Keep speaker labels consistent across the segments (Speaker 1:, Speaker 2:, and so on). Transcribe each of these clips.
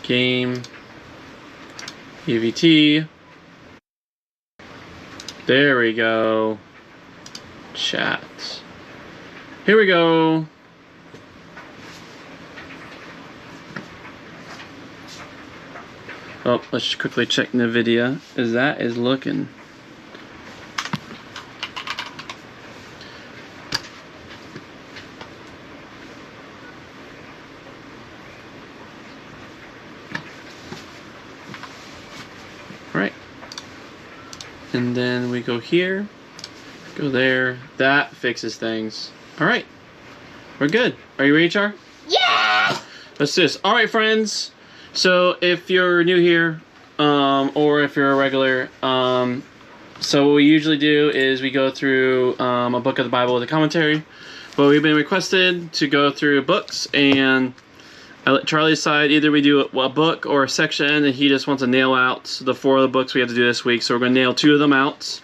Speaker 1: Game. EVT. There we go. Chat. Here we go. Oh, let's just quickly check NVIDIA as that is looking. Right. And then we go here, go there. That fixes things. All right. We're good. Are you ready, Char?
Speaker 2: Yeah!
Speaker 1: Let's do this. All right, friends. So if you're new here, or if you're a regular, so what we usually do is we go through a book of the Bible with a commentary. But we've been requested to go through books, and I let Charlie decide either we do a book or a section, and he just wants to nail out the 4 of the books we have to do this week. So we're going to nail 2 of them out.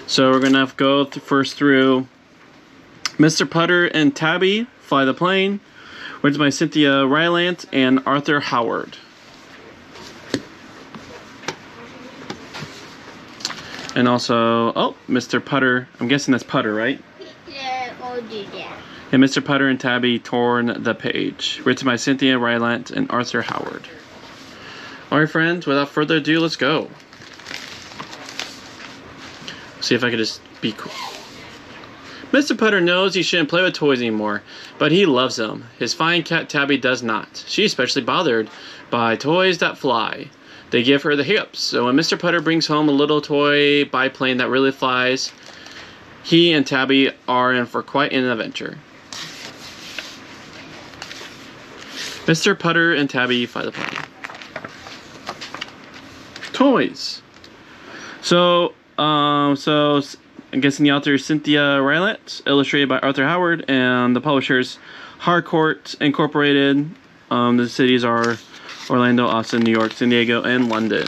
Speaker 1: So we're going to go first through Mr. Putter and Tabby Fly the Plane, written by Cynthia Rylant and Arthur Howard. And also, oh, Mr. Putter, I'm guessing that's Putter, right?
Speaker 2: Yeah, I'll do that.
Speaker 1: And Mr. Putter and Tabby Torn the Page, written by Cynthia Rylant and Arthur Howard. Alright, friends, without further ado, let's go. See if I could just be cool. Mr. Putter knows he shouldn't play with toys anymore, but he loves them. His fine cat Tabby does not. She's especially bothered by toys that fly. They give her the hiccups, so when Mr. Putter brings home a little toy biplane that really flies, he and Tabby are in for quite an adventure. Mr. Putter and Tabby Fly the Plane. toys. So I'm guessing the author is Cynthia Rylett, illustrated by Arthur Howard, and the publishers Harcourt Incorporated. The cities are Orlando, Austin, New York, San Diego, and London.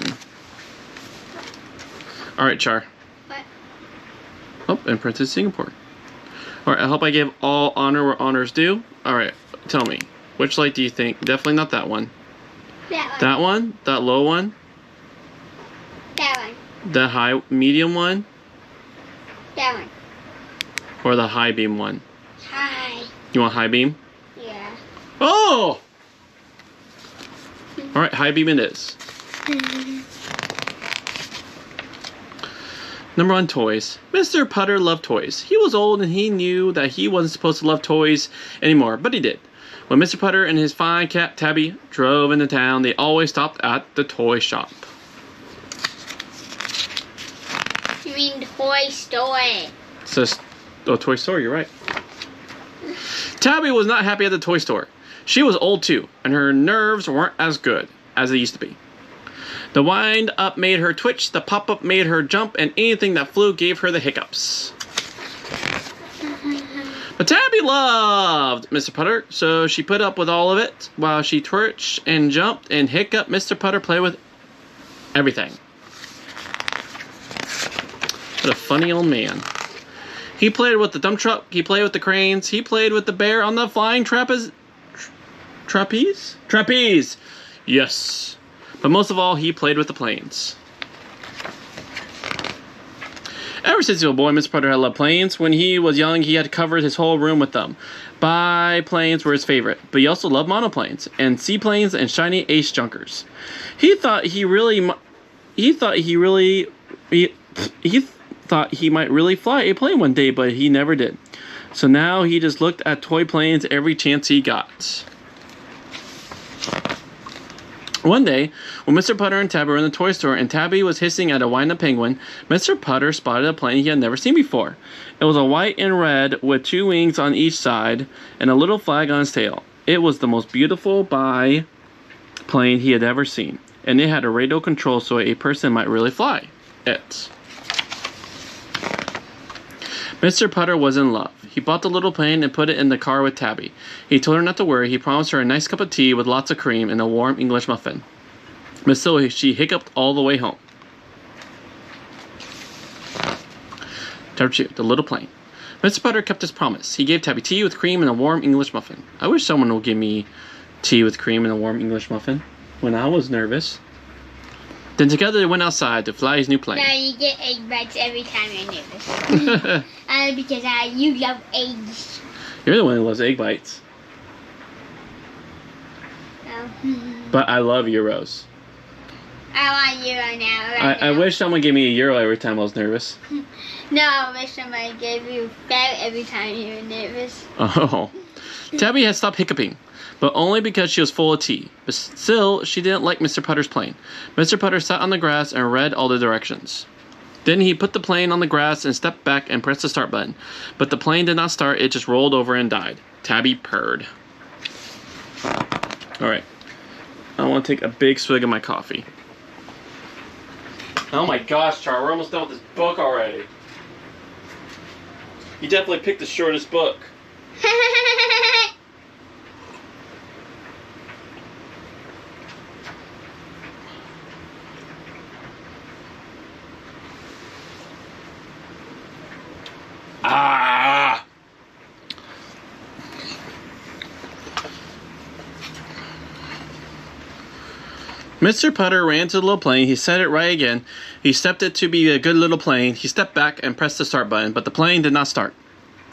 Speaker 1: All right, Char.
Speaker 2: What?
Speaker 1: Oh, and Princess Singapore. All right, I hope I gave all honor where honor's due. All right, tell me, which light do you think? Definitely not that one.
Speaker 2: That one.
Speaker 1: That one? That low one?
Speaker 2: That one.
Speaker 1: The high, medium one?
Speaker 2: That one.
Speaker 1: Or the high beam one?
Speaker 2: Hi.
Speaker 1: You want high beam?
Speaker 2: Yeah.
Speaker 1: Oh! All right, high beam it is. Number 1, toys. Mr. Putter loved toys. He was old and he knew that he wasn't supposed to love toys anymore, but he did. When Mr. Putter and his fine cat Tabby drove into town, they always stopped at the toy shop.
Speaker 2: You mean toy store?
Speaker 1: Says, oh, toy store, you're right. Tabby was not happy at the toy store. She was old too, and her nerves weren't as good as they used to be. The wind-up made her twitch, the pop-up made her jump, and anything that flew gave her the hiccups. But Tabby loved Mr. Putter, so she put up with all of it while she twitched and jumped and hiccuped. Mr. Putter played with everything. What a funny old man. He played with the dump truck, he played with the cranes, he played with the bear on the flying trapeze? Trapeze! Yes. But most of all, he played with the planes. Ever since he was a boy, Mr. Putter had loved planes. When he was young, he had covered his whole room with them. Biplanes were his favorite, but he also loved monoplanes and seaplanes and shiny ace junkers. He thought he might really fly a plane one day, but he never did. So now he just looked at toy planes every chance he got. One day, when Mr. Putter and Tabby were in the toy store and Tabby was hissing at a wind-up penguin, Mr. Putter spotted a plane he had never seen before. It was a white and red with 2 wings on each side and a little flag on its tail. It was the most beautiful biplane he had ever seen, and it had a radio control so a person might really fly it. Mr. Putter was in love. He bought the little plane and put it in the car with Tabby. He told her not to worry. He promised her a nice cup of tea with lots of cream and a warm English muffin. But still, she hiccuped all the way home. Chapter 2, the little plane. Mr. Putter kept his promise. He gave Tabby tea with cream and a warm English muffin. I wish someone would give me tea with cream and a warm English muffin when I was nervous. Then together they went outside to fly his new plane.
Speaker 2: Now you get egg bites every time you're nervous. Because you love eggs.
Speaker 1: You're the one who loves egg bites.
Speaker 2: Oh.
Speaker 1: But I love euros.
Speaker 2: I want Euro now.
Speaker 1: I wish someone gave me a euro every time I was nervous.
Speaker 2: No, I wish somebody gave you that every time you were nervous.
Speaker 1: Oh. Tabby had stopped hiccuping, but only because she was full of tea. But still, she didn't like Mr. Putter's plane. Mr. Putter sat on the grass and read all the directions. Then he put the plane on the grass and stepped back and pressed the start button. But the plane did not start, it just rolled over and died. Tabby purred. Alright. I want to take a big swig of my coffee. Oh my gosh, Char, we're almost done with this book already. You definitely picked the shortest book. Ah! Mr. Putter ran to the little plane. He set it right again. He stepped it to be a good little plane. He stepped back and pressed the start button, but the plane did not start.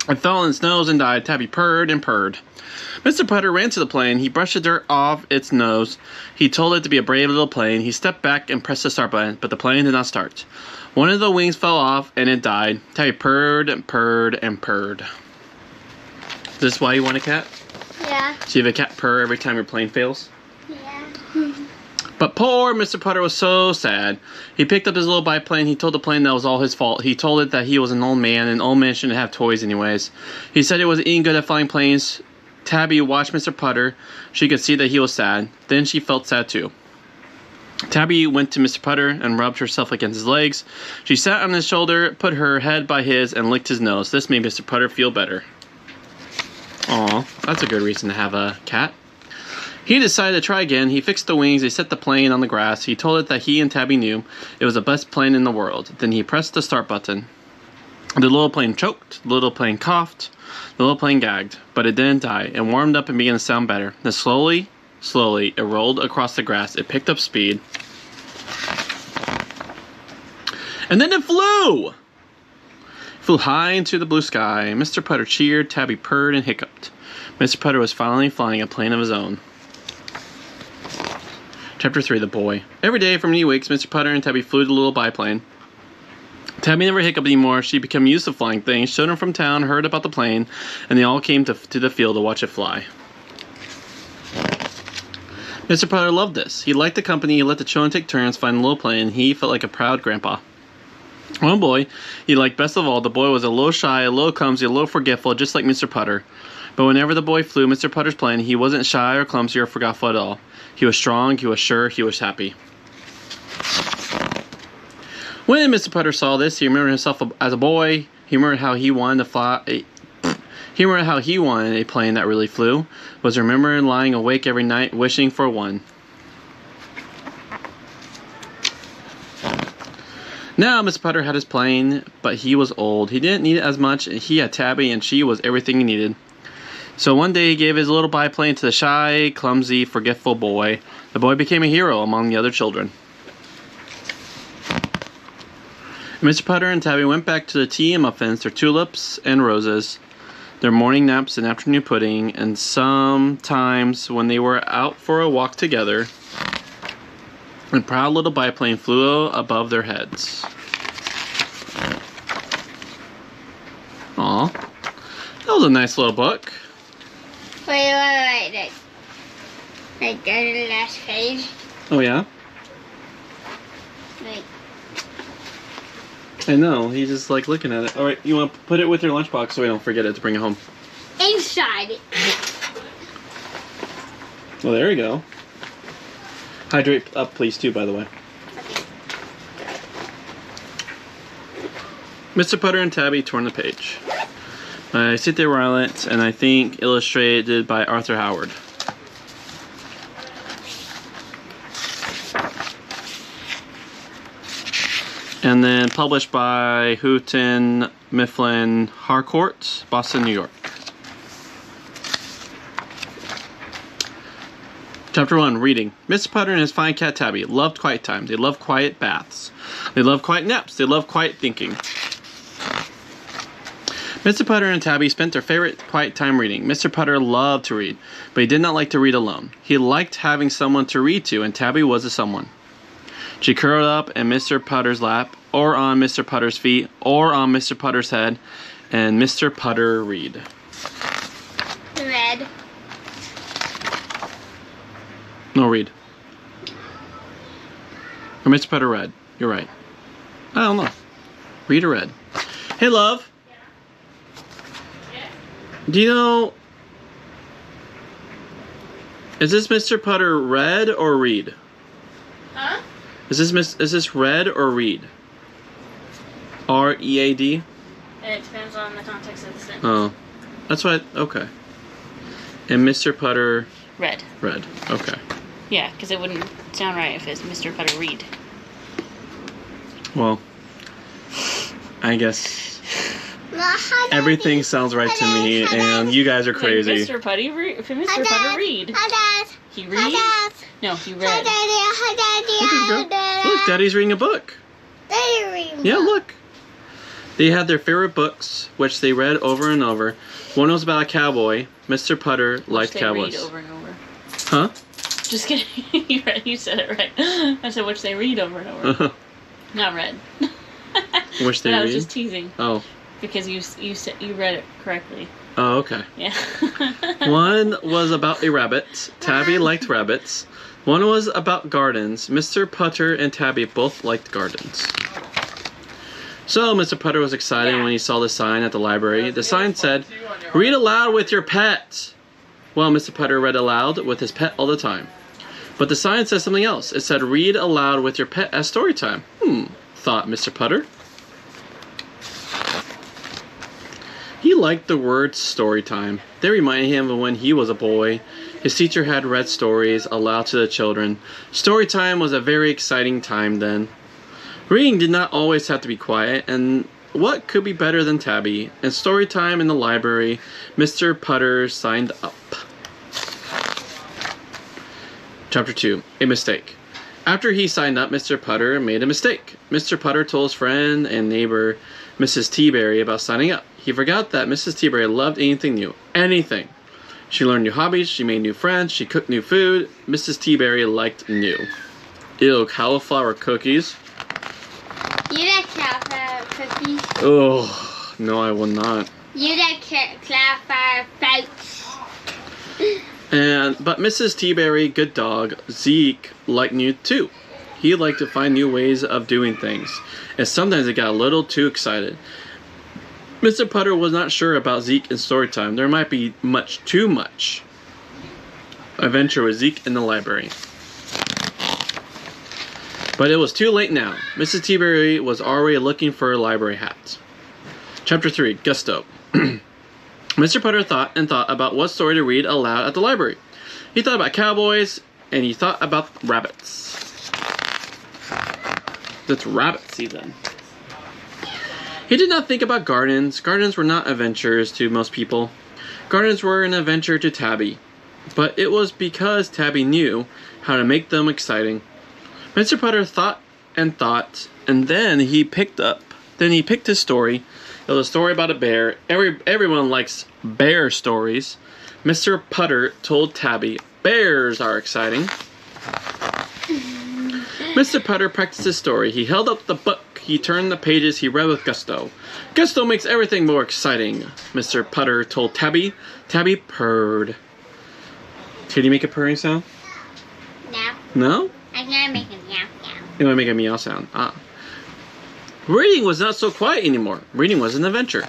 Speaker 1: It fell on its nose and died. Tabby purred and purred. Mr. Putter ran to the plane. He brushed the dirt off its nose. He told it to be a brave little plane. He stepped back and pressed the start button, but the plane did not start. One of the wings fell off and it died. Tabby purred and purred and purred. Is this why you want a cat?
Speaker 2: Yeah.
Speaker 1: So you have a cat purr every time your plane fails?
Speaker 2: Yeah.
Speaker 1: But poor Mr. Putter was so sad. He picked up his little biplane. He told the plane that was all his fault. He told it that he was an old man, and old men shouldn't have toys anyways. He said it wasn't any good at flying planes. Tabby watched Mr. Putter. She could see that he was sad. Then she felt sad too. Tabby went to Mr. Putter and rubbed herself against his legs. She sat on his shoulder, put her head by his, and licked his nose. This made Mr. Putter feel better. Aw, that's a good reason to have a cat. He decided to try again. He fixed the wings. He set the plane on the grass. He told it that he and Tabby knew it was the best plane in the world. Then he pressed the start button. The little plane choked. The little plane coughed. The little plane gagged. But it didn't die. It warmed up and began to sound better. Then slowly, it rolled across the grass. It picked up speed. And then it flew! It flew high into the blue sky. Mr. Putter cheered. Tabby purred and hiccuped. Mr. Putter was finally flying a plane of his own. Chapter 3, The Boy. Every day for many weeks, Mr. Putter and Tabby flew the little biplane. Tabby never hiccuped anymore. She became used to flying things. Children from town heard about the plane, and they all came to the field to watch it fly. Mr. Putter loved this. He liked the company. He let the children take turns flying the little plane. He felt like a proud grandpa. One boy he liked best of all. The boy was a little shy, a little clumsy, a little forgetful, just like Mr. Putter. But whenever the boy flew Mr. Putter's plane, he wasn't shy or clumsy or forgetful at all. He was strong, he was sure, he was happy. When Mr. Putter saw this, he remembered himself as a boy. He remembered how he wanted to fly. He remembered how he wanted a plane that really flew. Was remembering lying awake every night, wishing for one. Now Mr. Putter had his plane, but he was old. He didn't need it as much. He had Tabby, and she was everything he needed. So one day he gave his little biplane to the shy, clumsy, forgetful boy. The boy became a hero among the other children. Mr. Putter and Tabby went back to the tea and muffins, their tulips and roses, their morning naps and afternoon pudding, and sometimes when they were out for a walk together, a proud little biplane flew above their heads. Aw, that was a nice little book.
Speaker 2: Wait. Like, go to the last page.
Speaker 1: Oh, yeah?
Speaker 2: Like,
Speaker 1: I know, he's just like looking at it. Alright, you want to put it with your lunchbox so we don't forget it to bring it home.
Speaker 2: inside.
Speaker 1: Well, there you go. Hydrate up, please, too, by the way.
Speaker 2: Okay.
Speaker 1: Mr. Putter and Tabby torn the page. I sit there silent, and I think illustrated by Arthur Howard. And then published by Houghton Mifflin Harcourt, Boston, New York. Chapter 1, Reading. Mr. Putter and his fine cat Tabby loved quiet time. They loved quiet baths. They loved quiet naps. They loved quiet thinking. Mr. Putter and Tabby spent their favorite quiet time reading. Mr. Putter loved to read, but he did not like to read alone. He liked having someone to read to, and Tabby was a someone. She curled up in Mr. Putter's lap, or on Mr. Putter's feet, or on Mr. Putter's head, and Mr. Putter read.
Speaker 2: Red.
Speaker 1: No, read. Or Mr. Putter read. You're right. I don't know. Read or read. Hey, love. Do you know... Is this Mr. Putter read or read?
Speaker 2: Huh?
Speaker 1: Is this read or read? R-E-A-D?
Speaker 3: It depends on the context of the sentence.
Speaker 1: Oh. That's what okay. And Mr. Putter...
Speaker 3: Read.
Speaker 1: Read. Okay.
Speaker 3: Yeah, because it wouldn't sound right if it's Mr. Putter read.
Speaker 1: Well, I guess everything sounds right to me, and you guys are crazy.
Speaker 3: Like Mr. Putter read. He read? No, he read.
Speaker 1: Look, Daddy's reading a book. Yeah, look. They had their favorite books, which they read over and over. One was about a cowboy. Mr. Putter liked cowboys.
Speaker 3: Read over and over.
Speaker 1: Huh?
Speaker 3: Just kidding. You said it right. I said which they read over and over. Not read.
Speaker 1: Which they read?
Speaker 3: I was just teasing.
Speaker 1: Oh.
Speaker 3: Because you said you read it correctly.
Speaker 1: Oh, okay.
Speaker 3: Yeah.
Speaker 1: One was about a rabbit. Tabby liked rabbits. One was about gardens. Mr. Putter and Tabby both liked gardens. So Mr. Putter was excited when he saw the sign at the library. The sign said, "Read aloud with your pet." Well, Mr. Putter read aloud with his pet all the time. But the sign said something else. It said, read aloud with your pet at story time. Thought Mr. Putter. He liked the words story time. They reminded him of when he was a boy. His teacher had read stories aloud to the children. Story time was a very exciting time then. Reading did not always have to be quiet, and what could be better than Tabby? And story time in the library, Mr. Putter signed up. Chapter 2. A mistake. After he signed up, Mr. Putter made a mistake. Mr. Putter told his friend and neighbor, Mrs. Teaberry, about signing up. He forgot that Mrs. Teaberry loved anything new. Anything. She learned new hobbies, she made new friends, she cooked new food. Mrs. Teaberry liked new. Ew, cauliflower cookies.
Speaker 2: You like cauliflower cookies?
Speaker 1: Oh, no, I will not.
Speaker 2: You like cauliflower fruits?
Speaker 1: But Mrs. Teaberry, good dog, Zeke, liked new too. He liked to find new ways of doing things, and sometimes it got a little too excited. Mr. Putter was not sure about Zeke in story time. There might be too much adventure with Zeke in the library. But it was too late now. Mrs. Teaberry was already looking for a library hat. Chapter 3. Gusto. Mr. Putter thought about what story to read aloud at the library. He thought about cowboys, and he thought about rabbits. It's rabbit season. He did not think about gardens. Gardens were not adventures to most people. Gardens were an adventure to Tabby. But it was because Tabby knew how to make them exciting. Mr. Putter thought, and then he picked his story. It was a story about a bear. Everyone likes bear stories. Mr. Putter told Tabby, bears are exciting. Mr. Putter practiced his story. He held up the book. He turned the pages. He read with gusto. Gusto makes everything more exciting, Mr. Putter told Tabby. Tabby purred. Can you make a purring sound?
Speaker 2: No.
Speaker 1: No?
Speaker 2: I'm gonna make a meow sound.
Speaker 1: You want to make a meow sound? Ah. Reading was not so quiet anymore. Reading was an adventure.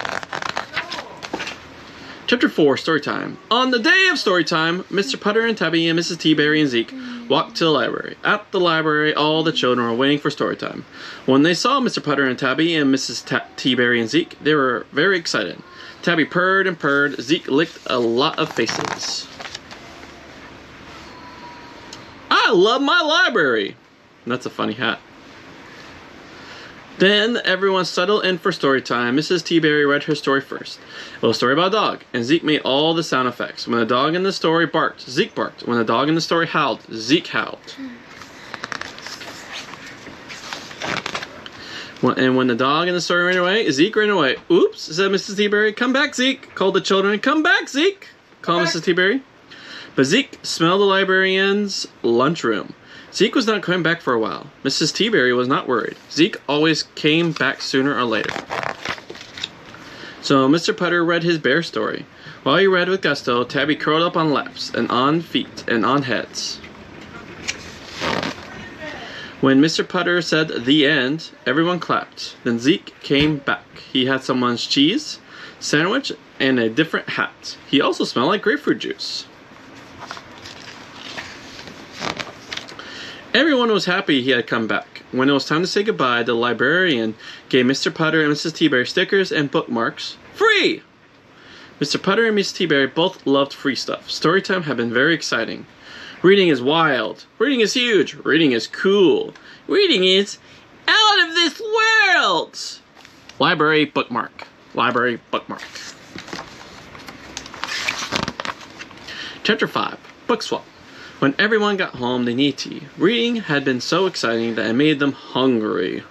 Speaker 1: Chapter 4, Storytime. On the day of Storytime, Mr. Putter and Tabby and Mrs. Teaberry and Zeke walked to the library. At the library, all the children were waiting for Storytime. When they saw Mr. Putter and Tabby and Mrs. Teaberry and Zeke, they were very excited. Tabby purred and purred. Zeke licked a lot of faces. I love my library! That's a funny hat. Then everyone settled in for story time. Mrs. Teaberry read her story first. It was a story about a dog, and Zeke made all the sound effects. When the dog in the story barked, Zeke barked. When the dog in the story howled, Zeke howled. When the dog in the story ran away, Zeke ran away. Oops, said Mrs. Teaberry. Come back, Zeke, called the children. Come back, Zeke, called Mrs. Teaberry. But Zeke smelled the librarian's lunchroom. Zeke was not coming back for a while. Mrs. Teaberry was not worried. Zeke always came back sooner or later. So Mr. Putter read his bear story. While he read with gusto, Tabby curled up on laps and on feet and on heads. When Mr. Putter said the end, everyone clapped. Then Zeke came back. He had someone's cheese, sandwich, and a different hat. He also smelled like grapefruit juice. Everyone was happy he had come back. When it was time to say goodbye, the librarian gave Mr. Putter and Mrs. Teaberry stickers and bookmarks. Free! Mr. Putter and Mrs. Teaberry both loved free stuff. Storytime had been very exciting. Reading is wild. Reading is huge. Reading is cool. Reading is out of this world! Library bookmark. Library bookmark. Chapter 5. Book Swap. When everyone got home, they needed tea. Reading had been so exciting that it made them hungry.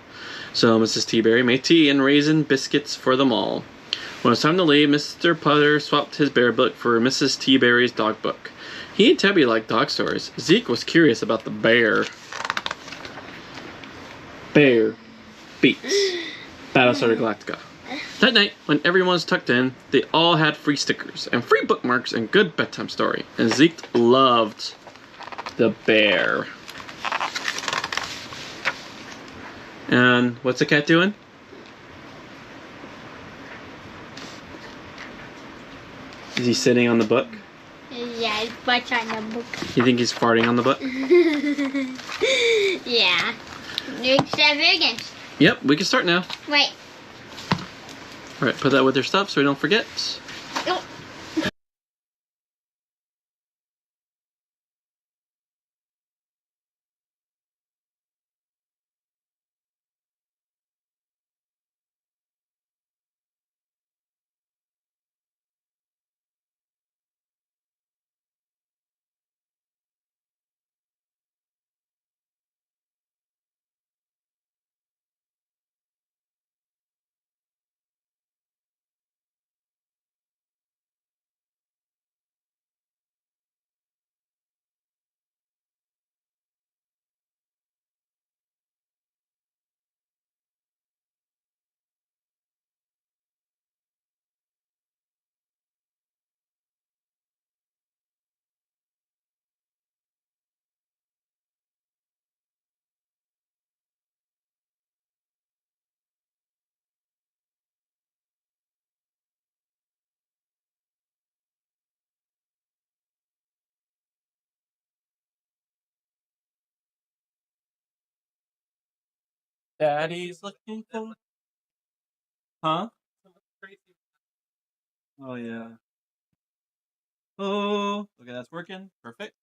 Speaker 1: So Mrs. Teaberry made tea and raisin biscuits for them all. When it was time to leave, Mr. Putter swapped his bear book for Mrs. Teaberry's dog book. He and Tabby liked dog stories. Zeke was curious about the bear. Bear beats Battlestar Galactica. That night, when everyone was tucked in, they all had free stickers and free bookmarks and good bedtime story. And Zeke loved the bear. And what's the cat doing? Is he sitting on the book?
Speaker 2: Yeah, his butt's on the book.
Speaker 1: You think he's farting on the book?
Speaker 2: Yeah. You can start again.
Speaker 1: Yep, we can start now.
Speaker 2: Right.
Speaker 1: All right, put that with your stuff so we don't forget.
Speaker 2: Oh.
Speaker 1: Daddy's looking for. Huh? Oh yeah. Oh. Okay, that's working. Perfect.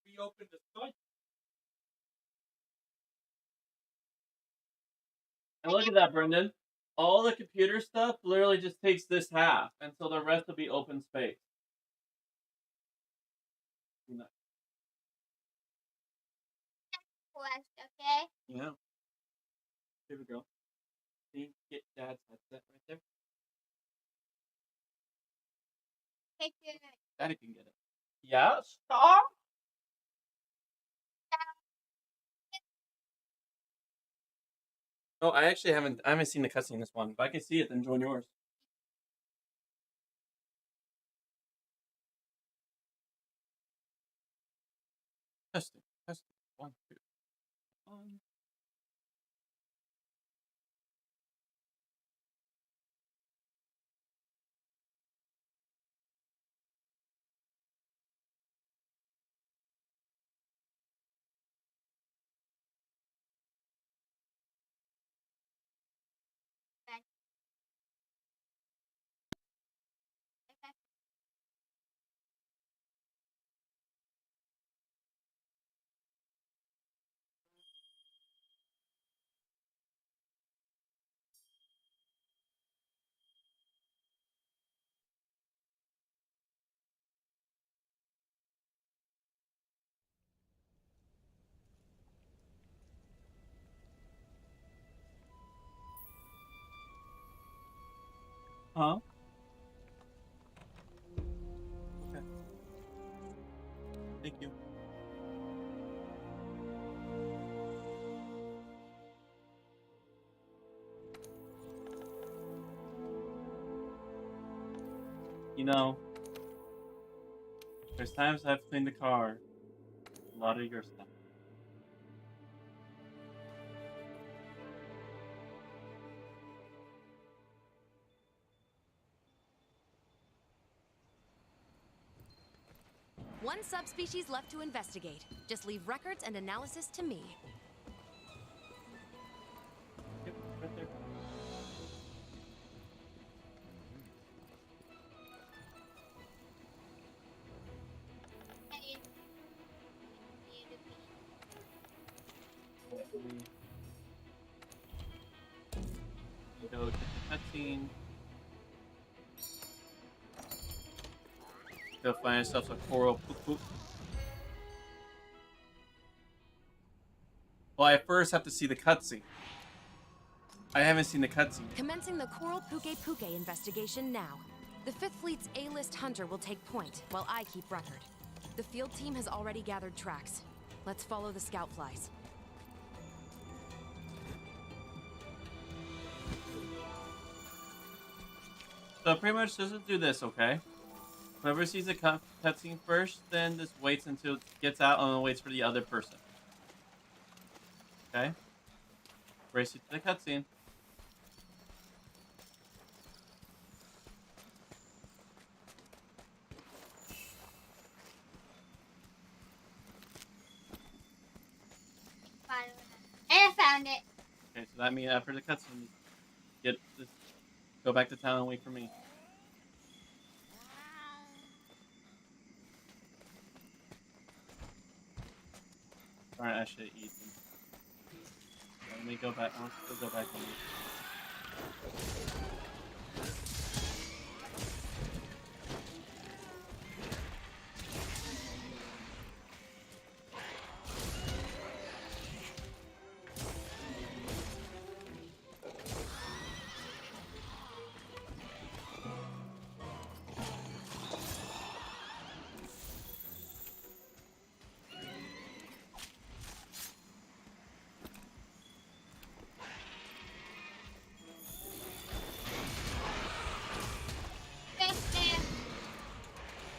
Speaker 1: We opened the site. And look at that, Brendan. All the computer stuff literally just takes this half, and so the rest will be open space.
Speaker 2: Okay.
Speaker 1: Yeah. Here we go. See, get Dad's headset right there. Daddy can get it. Yeah, stop. Oh, I actually haven't seen the cutscene in this one. If I can see it, then join yours. Testing, testing. 1, 2, 1. Huh? Okay. Thank you. You know, there's times I've cleaned the car. A lot of your stuff.
Speaker 4: One subspecies left to investigate. Just leave records and analysis to me.
Speaker 1: Yep, right there. We go to the cutscene. Go find ourselves a coral poop poop. Well, I first have to see the cutscene. I haven't seen the cutscene.
Speaker 4: Commencing the Coral Puke Puke investigation now. The 5th Fleet's A-list hunter will take point, while I keep record. The field team has already gathered tracks. Let's follow the scout flies.
Speaker 1: So pretty much just do this, okay? Whoever sees the cutscene first, then just waits until it gets out and waits for the other person. Okay? Race you to the cutscene.
Speaker 2: found it.
Speaker 1: Okay, so that means after the cutscene, go back to town and wait for me. Alright, I should eat them. Let me go back. I want to go back and eat.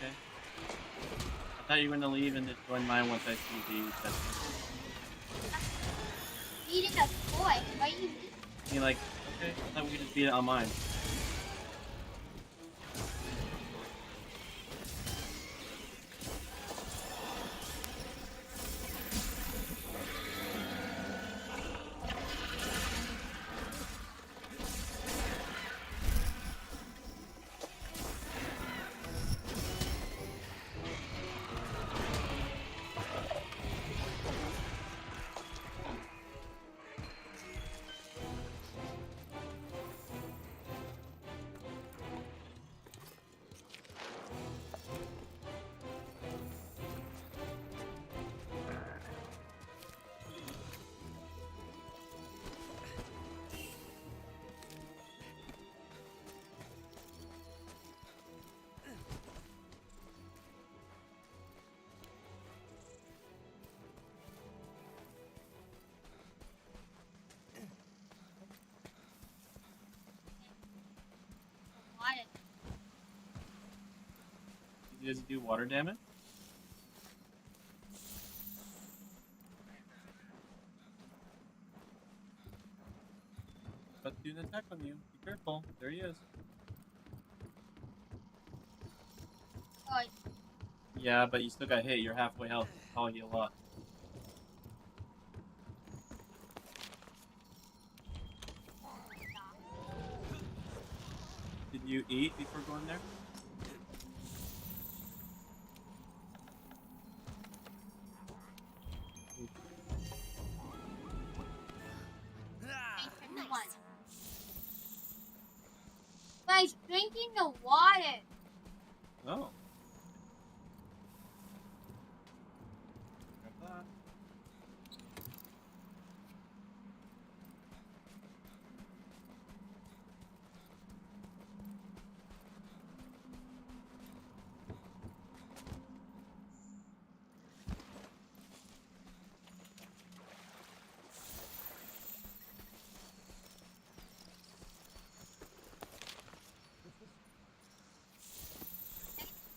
Speaker 1: Okay. I thought you were gonna leave and just join mine once I see the cutscene.
Speaker 2: Eating a toy. Why are you eating?
Speaker 1: I mean, like, okay, I thought we could just beat it on mine.
Speaker 2: Water.
Speaker 1: Does it do water damage? About to do an attack on you. Be careful. There he is.
Speaker 2: Oh,
Speaker 1: Yeah, but you still got hit. You're halfway health. I'll heal a lot. Did you eat before going there?
Speaker 2: nice. Guys, drinking the water.
Speaker 1: Oh. Grab that.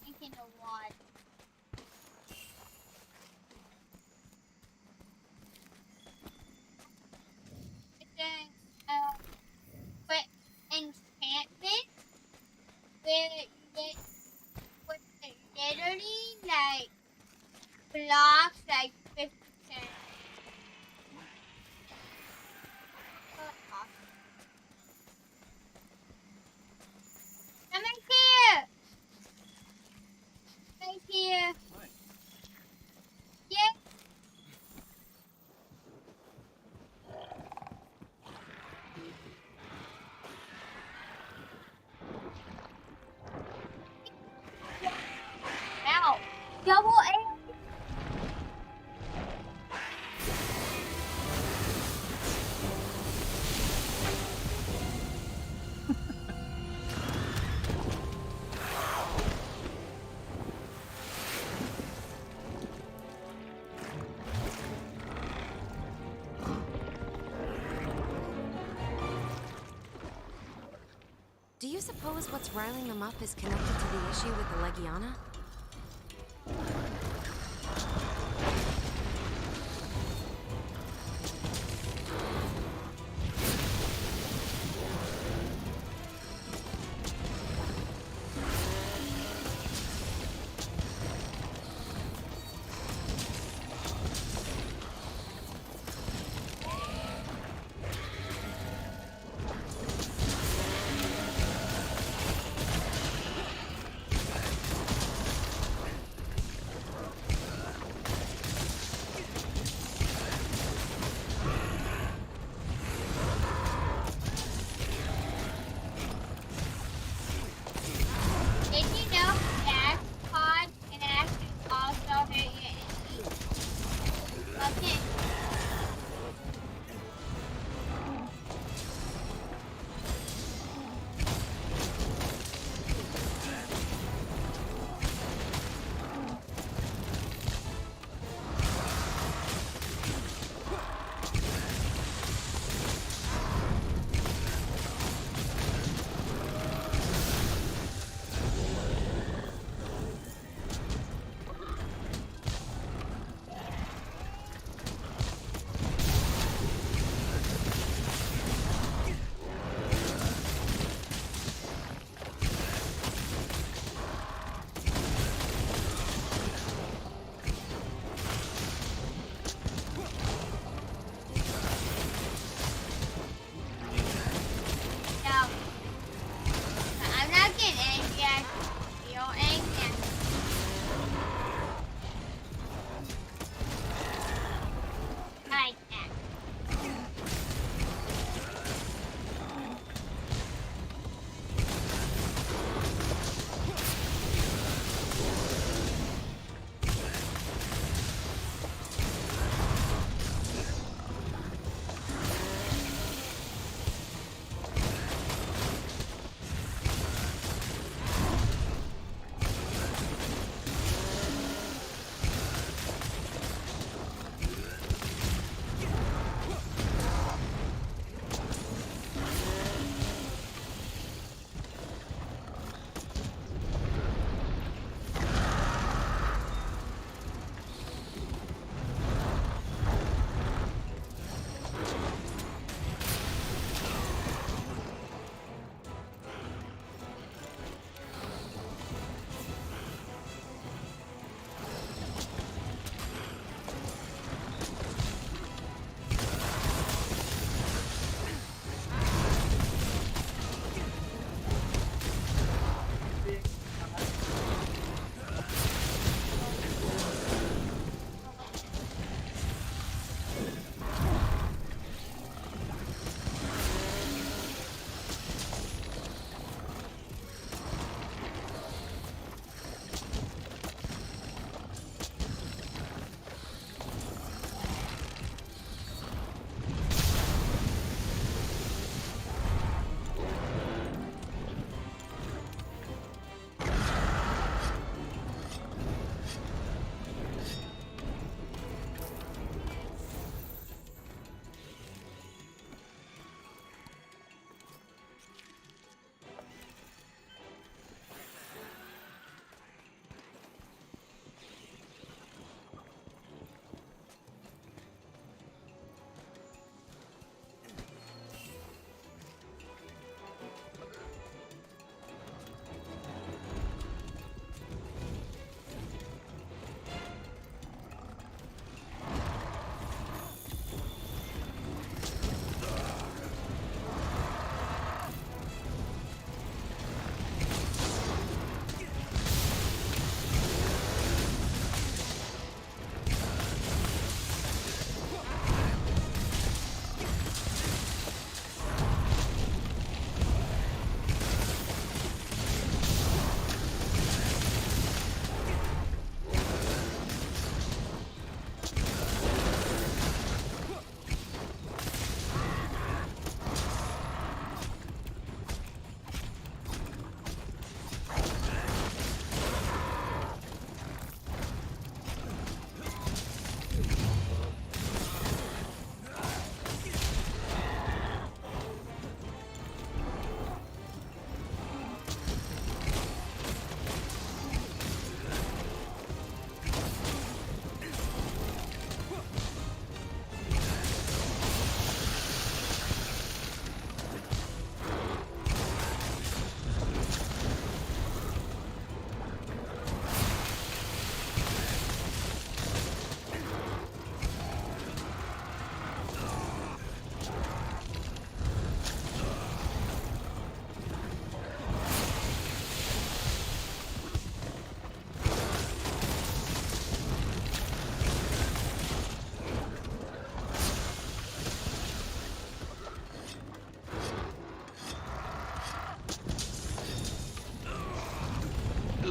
Speaker 2: Drinking the water. It's but enchantment where you get with literally like blocks like 50 cents. Come in here! Right here.
Speaker 1: Nice.
Speaker 2: Yeah. Ow. Double A.
Speaker 4: Do you suppose what's riling them up is connected to the issue with the Legiana?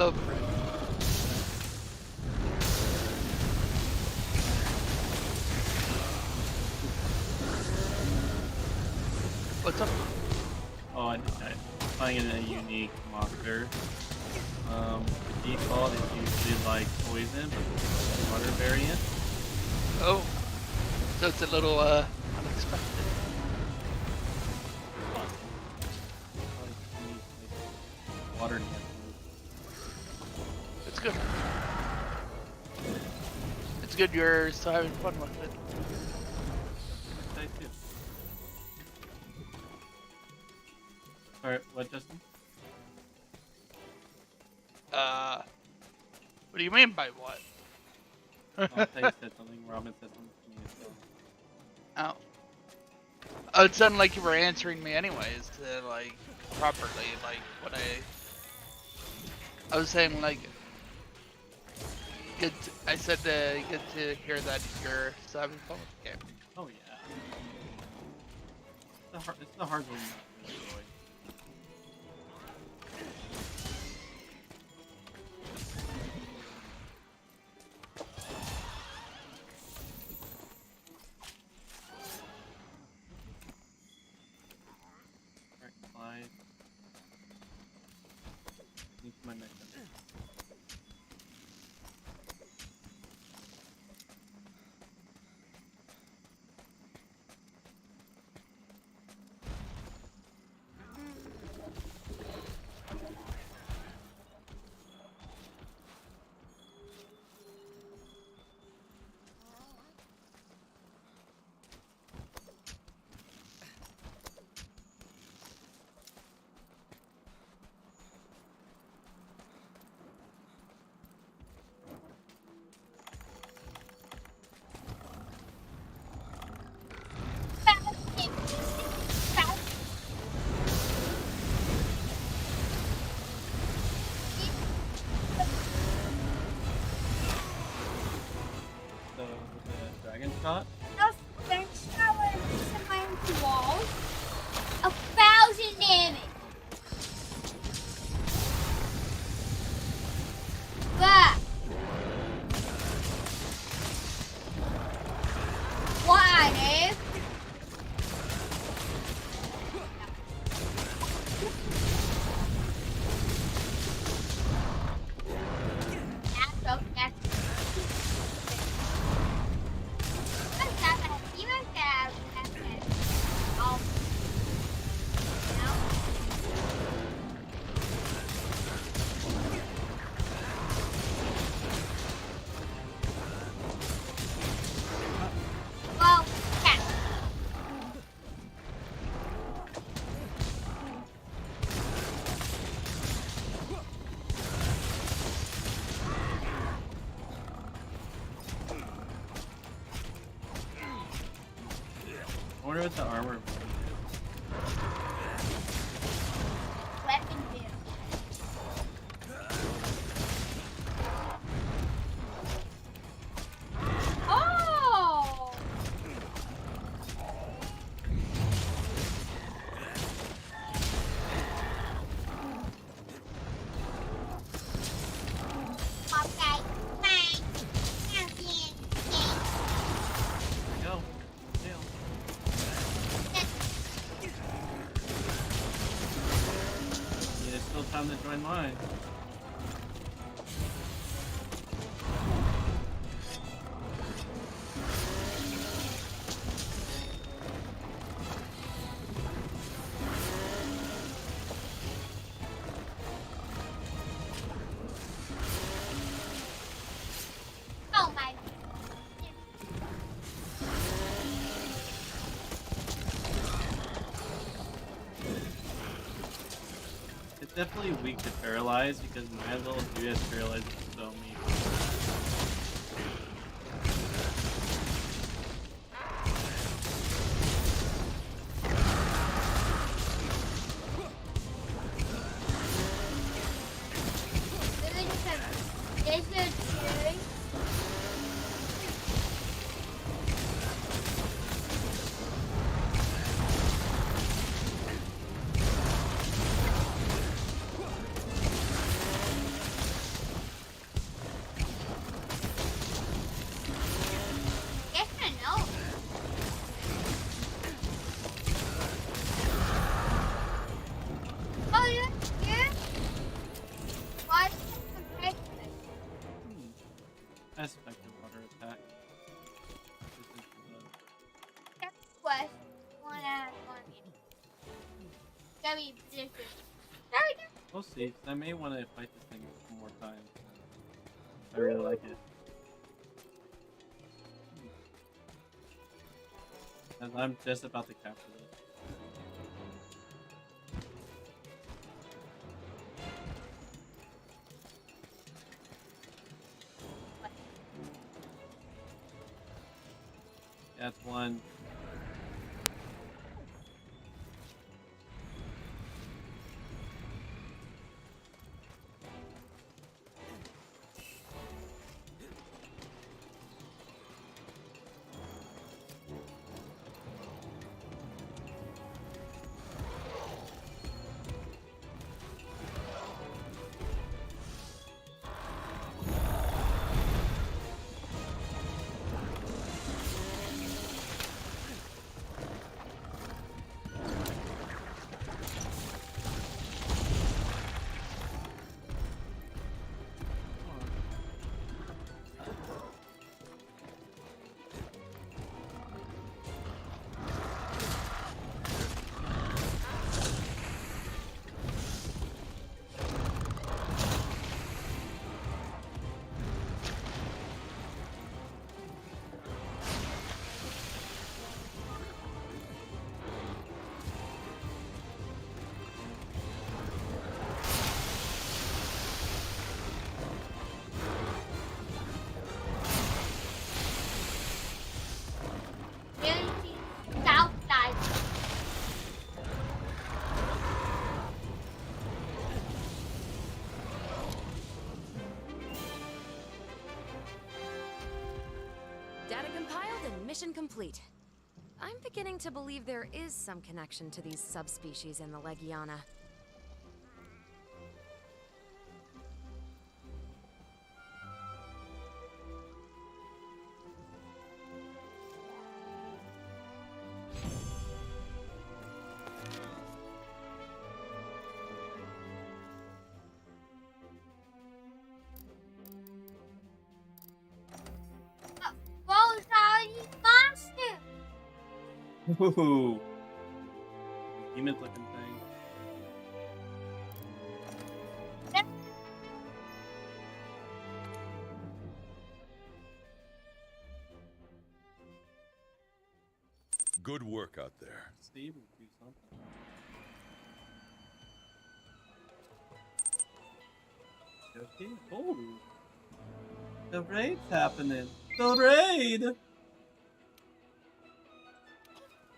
Speaker 5: love bread. What's up?
Speaker 1: Oh, I'm finding a unique monster. The default is usually like poison, but the water variant.
Speaker 5: Oh, so it's a little unexpected.
Speaker 1: Water nymph.
Speaker 5: It's good. It's good you're still having fun with it.
Speaker 1: I too. Alright, what, Justin?
Speaker 5: What do you mean by what?
Speaker 1: Oh, I thought you said something. Robin said something to me as well.
Speaker 5: Oh. Oh, it sounded like you were answering me anyways, like, properly, like, what I was saying, like, I said, good to hear that you're still having fun with the game.
Speaker 1: Oh yeah. It's the hard one not to enjoy. Alright, Clyde. Need my next one. So, the dragon shot.
Speaker 2: A bench tower behind the walls. 1,000 damage. But why, Dave? Well, yeah.
Speaker 1: I wonder what the armor.
Speaker 2: Weapon build. Oh! Okay, fine.
Speaker 1: Go. Sail. Yeah, there's still time to join mine.
Speaker 2: Oh my.
Speaker 1: It's definitely weak to paralyze because my little dude has paralyzed so many people.
Speaker 2: There's a theory. very different. Very different.
Speaker 1: We'll see. 'Cause I may want to fight this thing one more time. I really like it. And I'm just about to capture it. That's one.
Speaker 2: Really south side.
Speaker 4: Data compiled and mission complete. I'm beginning to believe there is some connection to these subspecies in the Legiana.
Speaker 2: Those are these monsters.
Speaker 1: Ooh. Demon looking thing.
Speaker 6: Good work out there.
Speaker 1: Steve would do something. Okay. Oh. The raid's happening. The raid!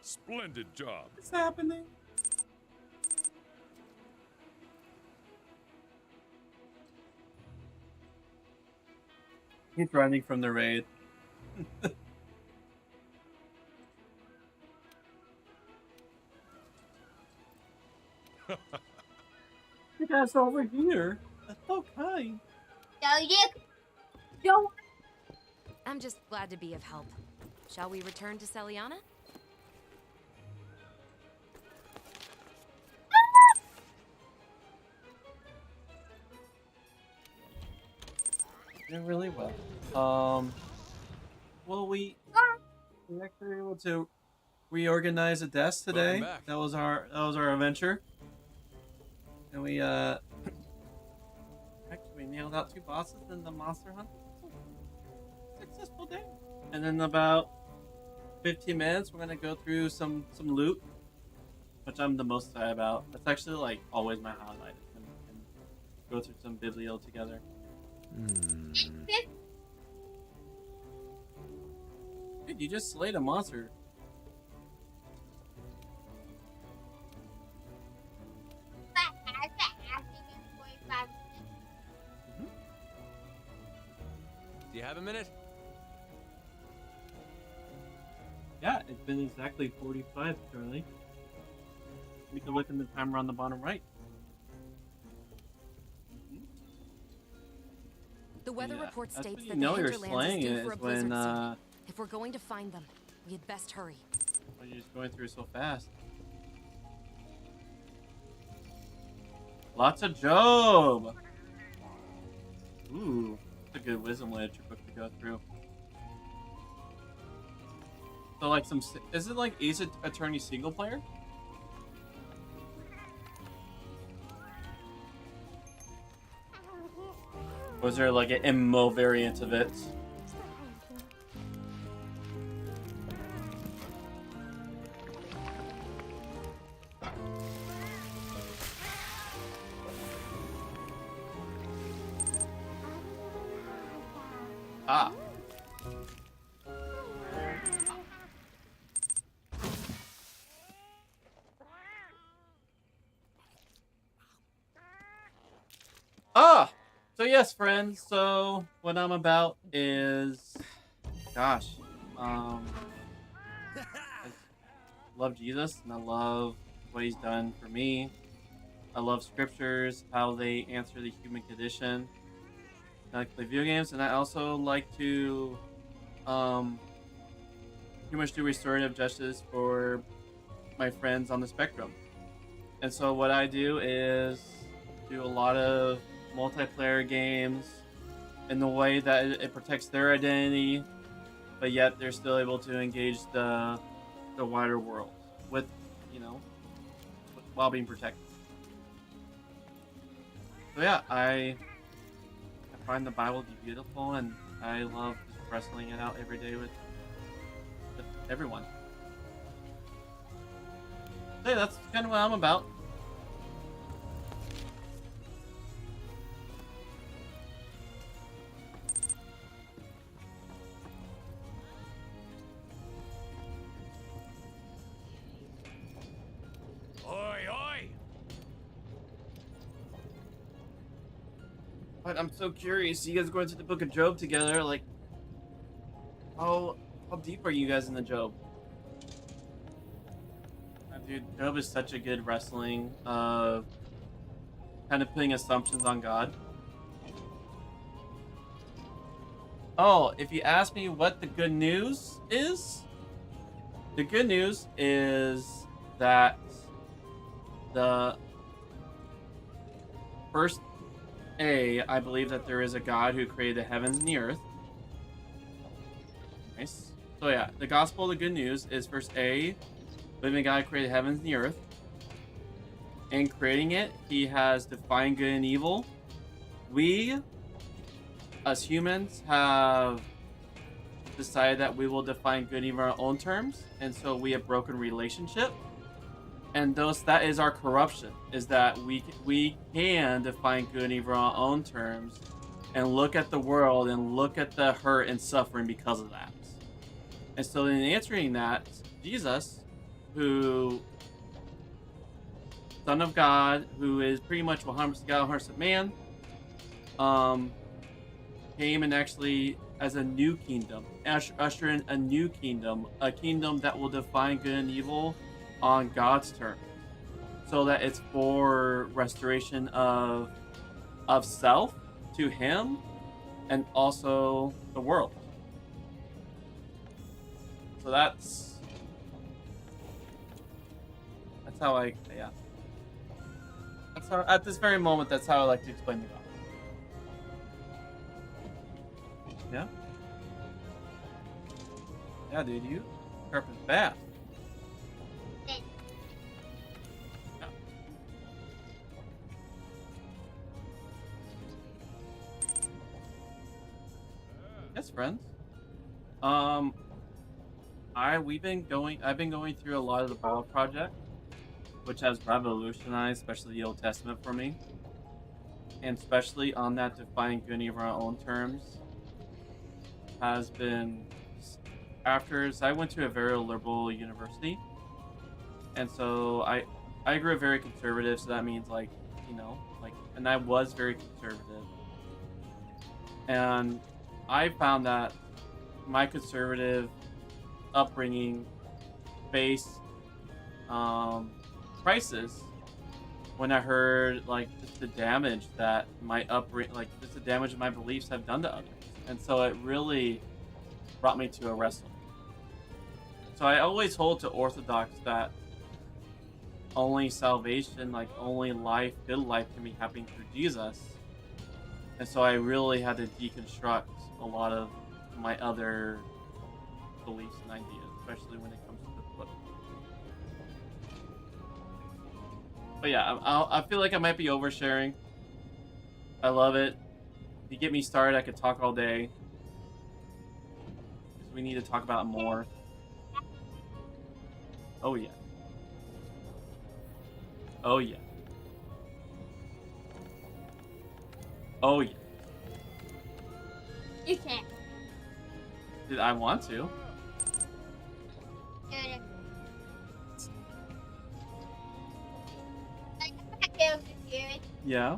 Speaker 6: Splendid job.
Speaker 1: It's happening. He's running from the raid. You guys over here. That's so kind.
Speaker 2: So you don't.
Speaker 4: I'm just glad to be of help. Shall we return to Celiana?
Speaker 1: Doing really well. Well, we actually were able to reorganize a desk today.
Speaker 6: Welcome back.
Speaker 1: That was our adventure, and we actually nailed out 2 bosses in the monster hunt. Successful day. And in about 15 minutes, we're gonna go through some loot, which I'm the most excited about. That's actually like always my highlight. And go through some biblio together. Dude, you just slayed a monster.
Speaker 7: Do you have a minute?
Speaker 1: Yeah, it's been exactly 45 currently. We can look in the timer on the bottom right.
Speaker 4: The weather
Speaker 1: Yeah,
Speaker 4: report
Speaker 1: that's
Speaker 4: states
Speaker 1: when
Speaker 4: that
Speaker 1: you know
Speaker 4: the
Speaker 1: you're
Speaker 4: hinterlands
Speaker 1: slaying
Speaker 4: is due
Speaker 1: it
Speaker 4: for a
Speaker 1: is
Speaker 4: blizzard
Speaker 1: when
Speaker 4: soon. If we're going to find them, we had best hurry.
Speaker 1: when you're just going through so fast. Lots of Job. Ooh, that's a good wisdom literature book to go through. So like is it like Ace Attorney single player? Or is there like an MMO variant of it? Ah. Ah! So yes, friends, so what I'm about is... Gosh. I love Jesus, and I love what he's done for me. I love scriptures, how they answer the human condition. I like to play video games, and I also like to pretty much do restorative justice for my friends on the spectrum. And so what I do is do a lot of multiplayer games in the way that it protects their identity, but yet they're still able to engage the wider world with, while being protected. So yeah, I find the Bible to be beautiful, and I love just wrestling it out every day with everyone. So yeah, that's kind of what I'm about. But I'm so curious. You guys going through the Book of Job together? Like, how deep are you guys in the Job? Dude, Job is such a good wrestling of kind of putting assumptions on God. Oh, if you ask me what the good news is, the good news is that the first I believe that there is a God who created the heavens and the earth. Nice. So yeah, the gospel, the good news is first living God created the heavens and the earth. In creating it, he has defined good and evil. We, as humans, have decided that we will define good and evil on our own terms, and so we have broken relationship. And that is our corruption, is that we can define good and evil on our own terms and look at the world and look at the hurt and suffering because of that. And so in answering that, Jesus, who, Son of God, who is pretty much 100% God, 100% man, came and actually, as a new kingdom, usher in a new kingdom, a kingdom that will define good and evil on God's terms, so that it's for restoration of self to him and also the world. So that's how at this very moment, that's how I like to explain the gospel. Yeah, dude, you sharp as fast. Yes, friends. I've been going through a lot of the Bible Project, which has revolutionized, especially the Old Testament for me, and especially on that defining good and evil on our own terms, has been I went to a very liberal university, and so I grew up very conservative, so that means and I was very conservative, and I found that my conservative upbringing faced crisis when I heard just the damage that my just the damage my beliefs have done to others, and so it really brought me to a wrestle. So I always hold to orthodox that only salvation, only good life can be happening through Jesus. And so I really had to deconstruct a lot of my other beliefs and ideas, especially when it comes to the book. But yeah, I feel like I might be oversharing. I love it. you get me started, I could talk all day. We need to talk about it more. Oh yeah. Oh yeah. Oh yeah.
Speaker 2: You can't.
Speaker 1: Did I want to?
Speaker 2: Do it. Like, I'm not killing you, Jerry.
Speaker 1: Yeah.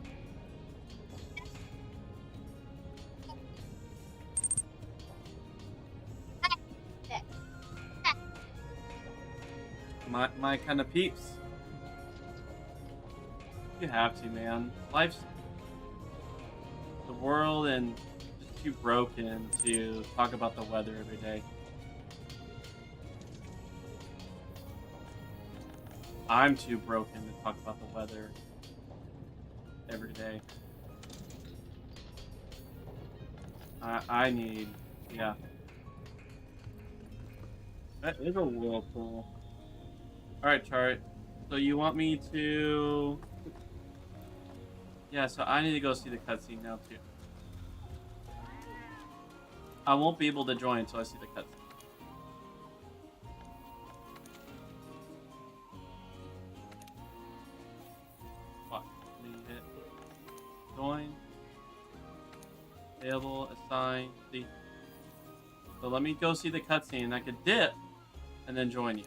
Speaker 1: My kind of peeps. You have to, man. Life's the world and just too broken to talk about the weather every day. I'm too broken to talk about the weather every day. I need, yeah. That is a whirlpool. Alright, chart. So you want me to... Yeah, so I need to go see the cutscene now, too. I won't be able to join until I see the cutscene. Fuck. Let me hit join. Available, assign, see. So let me go see the cutscene, and I could dip, and then join you.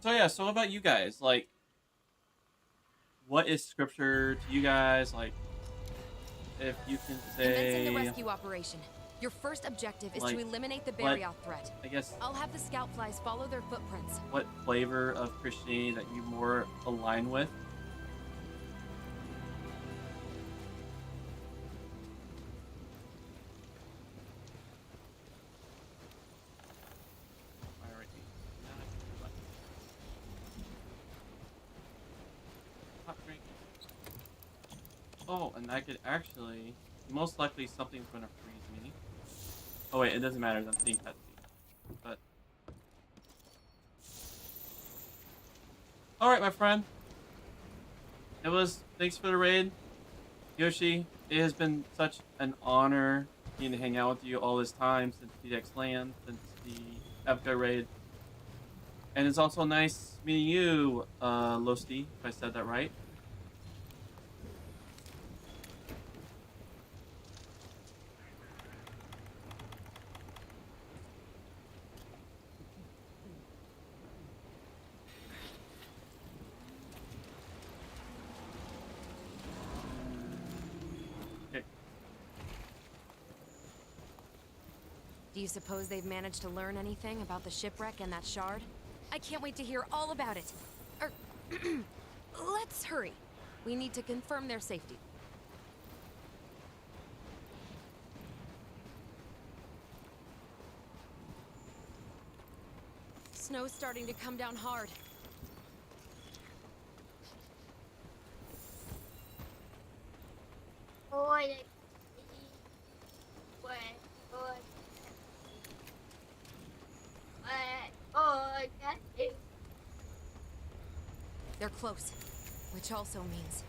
Speaker 1: So yeah, so what about you guys? Like, what is scripture to you guys? Like, if you can say...
Speaker 4: Commencing the rescue operation. Your first objective is
Speaker 1: Like,
Speaker 4: to eliminate the
Speaker 1: what-
Speaker 4: burial threat.
Speaker 1: I guess,
Speaker 4: I'll have the scout flies follow their footprints.
Speaker 1: what flavor of Christianity that you more align with? Hot drink. Oh, and I could actually... Most likely something's gonna freeze me. Oh wait, it doesn't matter, I'm seeing cutscene. But... Alright, my friend. It was... Thanks for the raid. Yoshi, it has been such an honor getting to hang out with you all this time since DX Land, since the Evka raid. And it's also nice meeting you, Losti, if I said that right. Okay.
Speaker 4: Do you suppose they've managed to learn anything about the shipwreck and that shard? I can't wait to hear all about it. Let's hurry. We need to confirm their safety. Snow's starting to come down hard. They're close, which also means...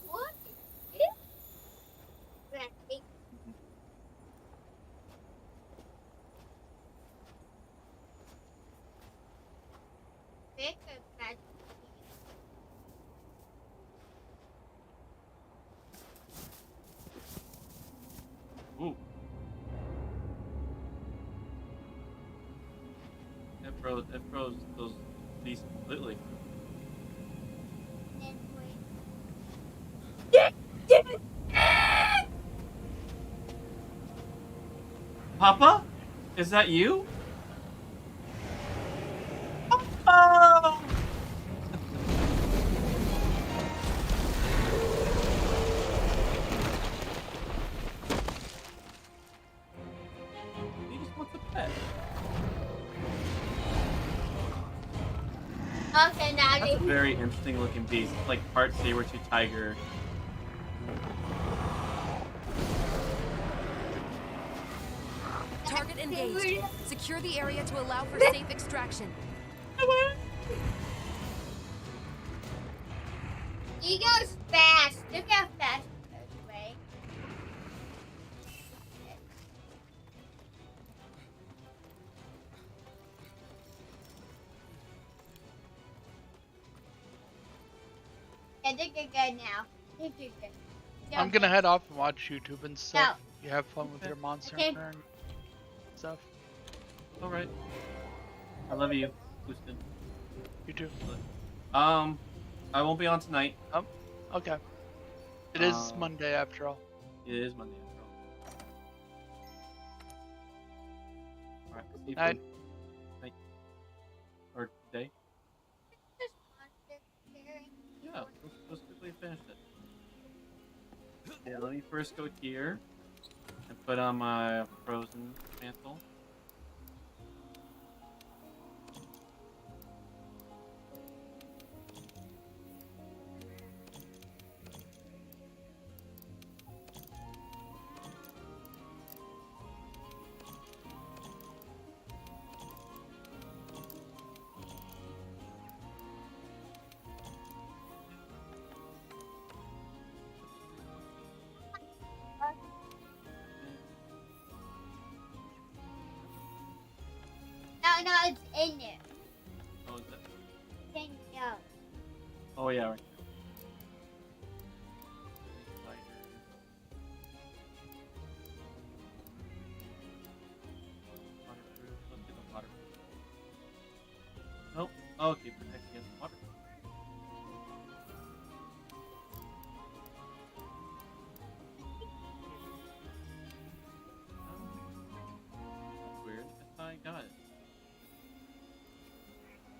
Speaker 2: What is it? Ranting. Make a bad.
Speaker 1: Ooh. It froze those these completely.
Speaker 2: And wait.
Speaker 1: Papa? Is that you? Oh! He just wants a
Speaker 2: Okay, now
Speaker 1: That's a very interesting looking beast. It's like part saber-tooth tiger.
Speaker 4: Target engaged. Secure the area to allow for safe extraction.
Speaker 2: He goes fast. Look how fast he goes away. Yeah, they're good now. They're good.
Speaker 5: I'm gonna head off and watch YouTube and stuff.
Speaker 2: No.
Speaker 5: You have fun with your monster
Speaker 2: Okay.
Speaker 5: and stuff.
Speaker 1: All right. I love you, Houston.
Speaker 5: You too.
Speaker 1: I won't be on tonight.
Speaker 5: Okay. It is
Speaker 1: Um,
Speaker 5: Monday after all.
Speaker 1: It is Monday after all. All right. See you
Speaker 5: Night.
Speaker 1: night. Or day. Yeah. Let's quickly finish it. Yeah. Let me first go here and put on my frozen mantle.
Speaker 2: No, it's in there.
Speaker 1: Oh, is that?
Speaker 2: It's in there.
Speaker 1: Oh yeah. Right. Nope. Oh, okay, protect against water. That's weird. I thought I got it.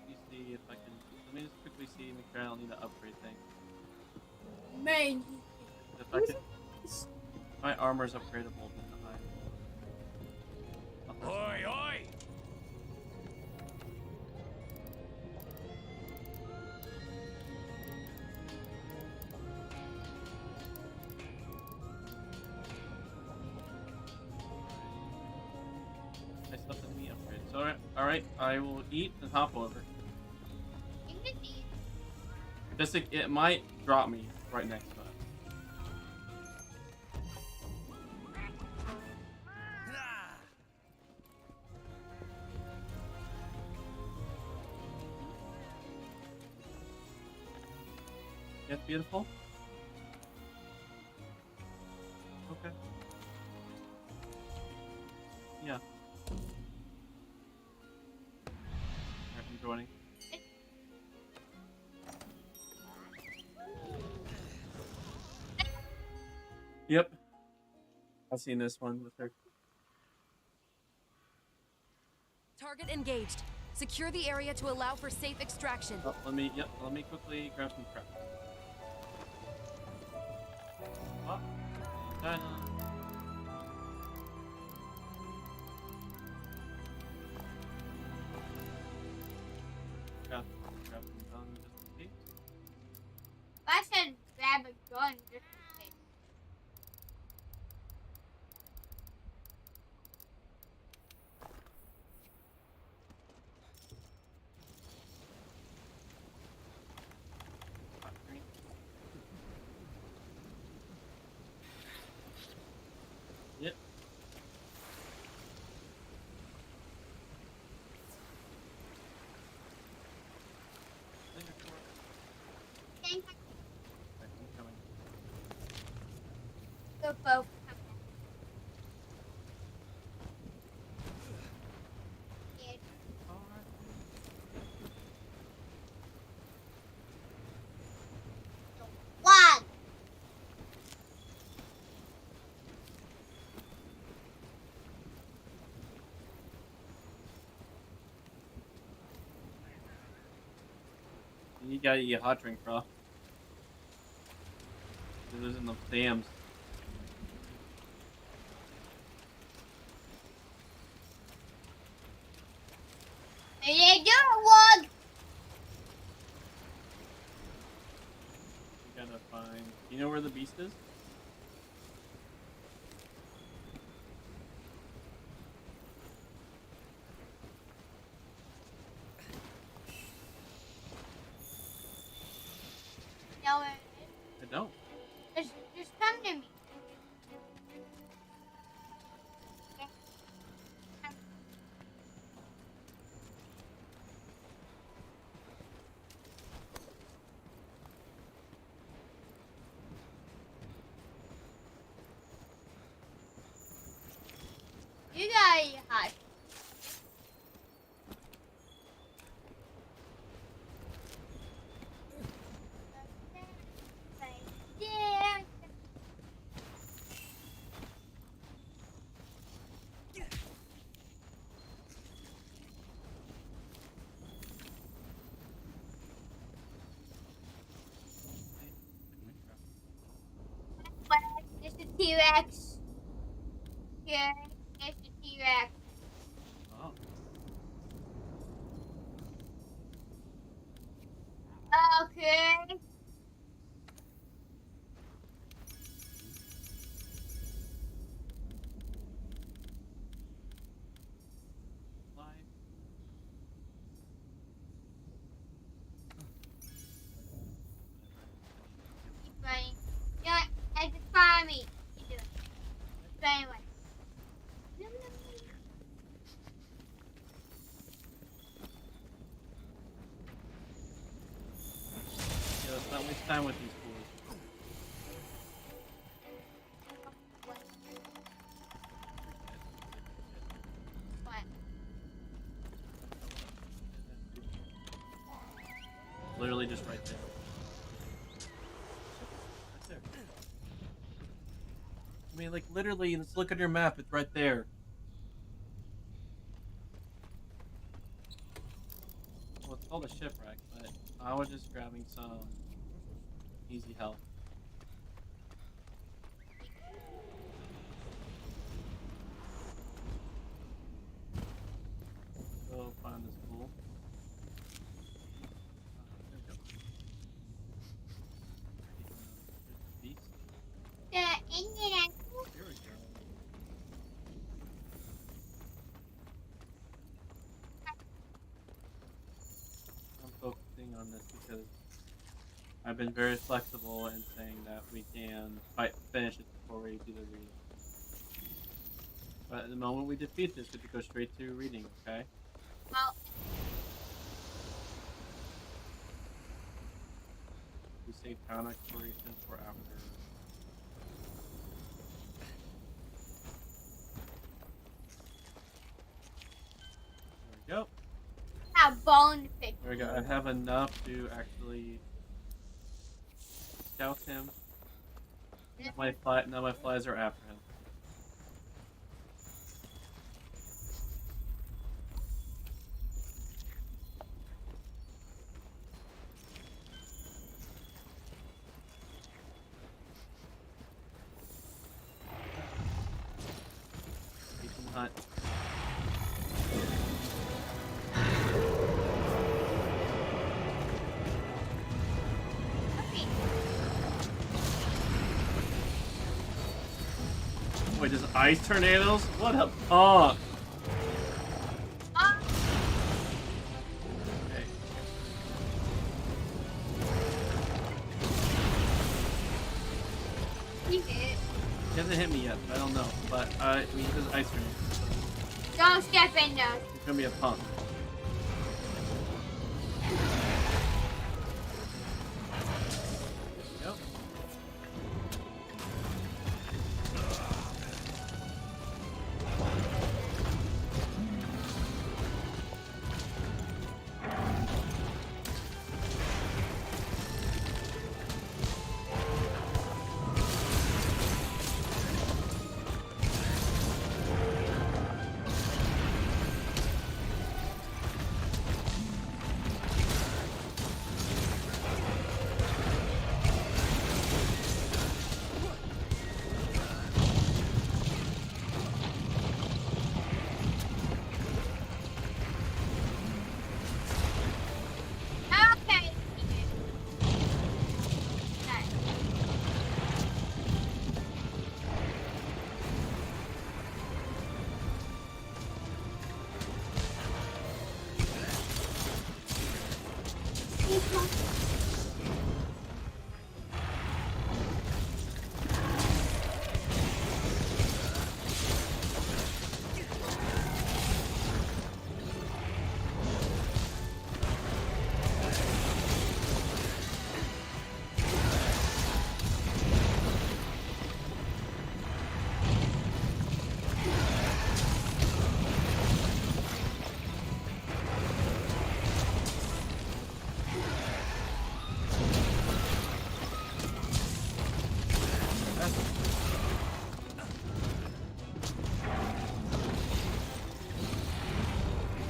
Speaker 1: Let me see if I can. Let me just quickly see. Make sure I don't need to upgrade things.
Speaker 2: Man.
Speaker 1: If I could, my armor's upgradable, then I.
Speaker 6: Oi, oi!
Speaker 1: I still have any upgrades. So, alright, I will eat and hop over. Just like, it might drop me right next to it. Yes, beautiful? Okay. Yeah. Alright, I'm joining. Yep. I've seen this one with her.
Speaker 4: Target engaged. Secure the area to allow for safe extraction.
Speaker 1: Oh, let me quickly grab some crap. Oh, done. Grab some gun just in case.
Speaker 2: I said grab a gun just in case.
Speaker 1: Yep.
Speaker 2: Thank
Speaker 1: Right, I'm coming.
Speaker 2: you both. One.
Speaker 1: You gotta eat a hot drink, bro. You're losing those dams.
Speaker 2: And you do one.
Speaker 1: gotta find. You know where the beast is?
Speaker 2: Know where it
Speaker 1: I don't.
Speaker 2: is? Just come to me. You got hot. Yeah. There's the T-Rex. Here, there's the T-Rex.
Speaker 1: Oh.
Speaker 2: Okay.
Speaker 1: Live.
Speaker 2: Keep running. You know, and just follow me. You do it. So anyway.
Speaker 1: Yeah, let's not waste time with these fools.
Speaker 2: What?
Speaker 1: Literally just right there. Right there. I mean, like, literally, let's look at your map. It's right there. Well, it's called a shipwreck, but I was just grabbing some easy help. Go find this fool. There we go. Here's the beast.
Speaker 2: The Indian.
Speaker 1: Here we go. I'm focusing on this because I've been very flexible in saying that we can finish it before we do the reading. But at the moment we defeat this, we have to go straight to reading, okay?
Speaker 2: Well,
Speaker 1: We save town exploration for after. There we go.
Speaker 2: have bone pick.
Speaker 1: There we go. I have enough to actually scout him. Now my flies are after him. He can hunt.
Speaker 2: Okay.
Speaker 1: Wait, does ice tornadoes? What a punk!
Speaker 2: Oh,
Speaker 1: Okay.
Speaker 2: he did.
Speaker 1: He hasn't hit me yet, but I don't know. But he does ice tornadoes.
Speaker 2: Don't step in those.
Speaker 1: He's gonna be a punk. Yep.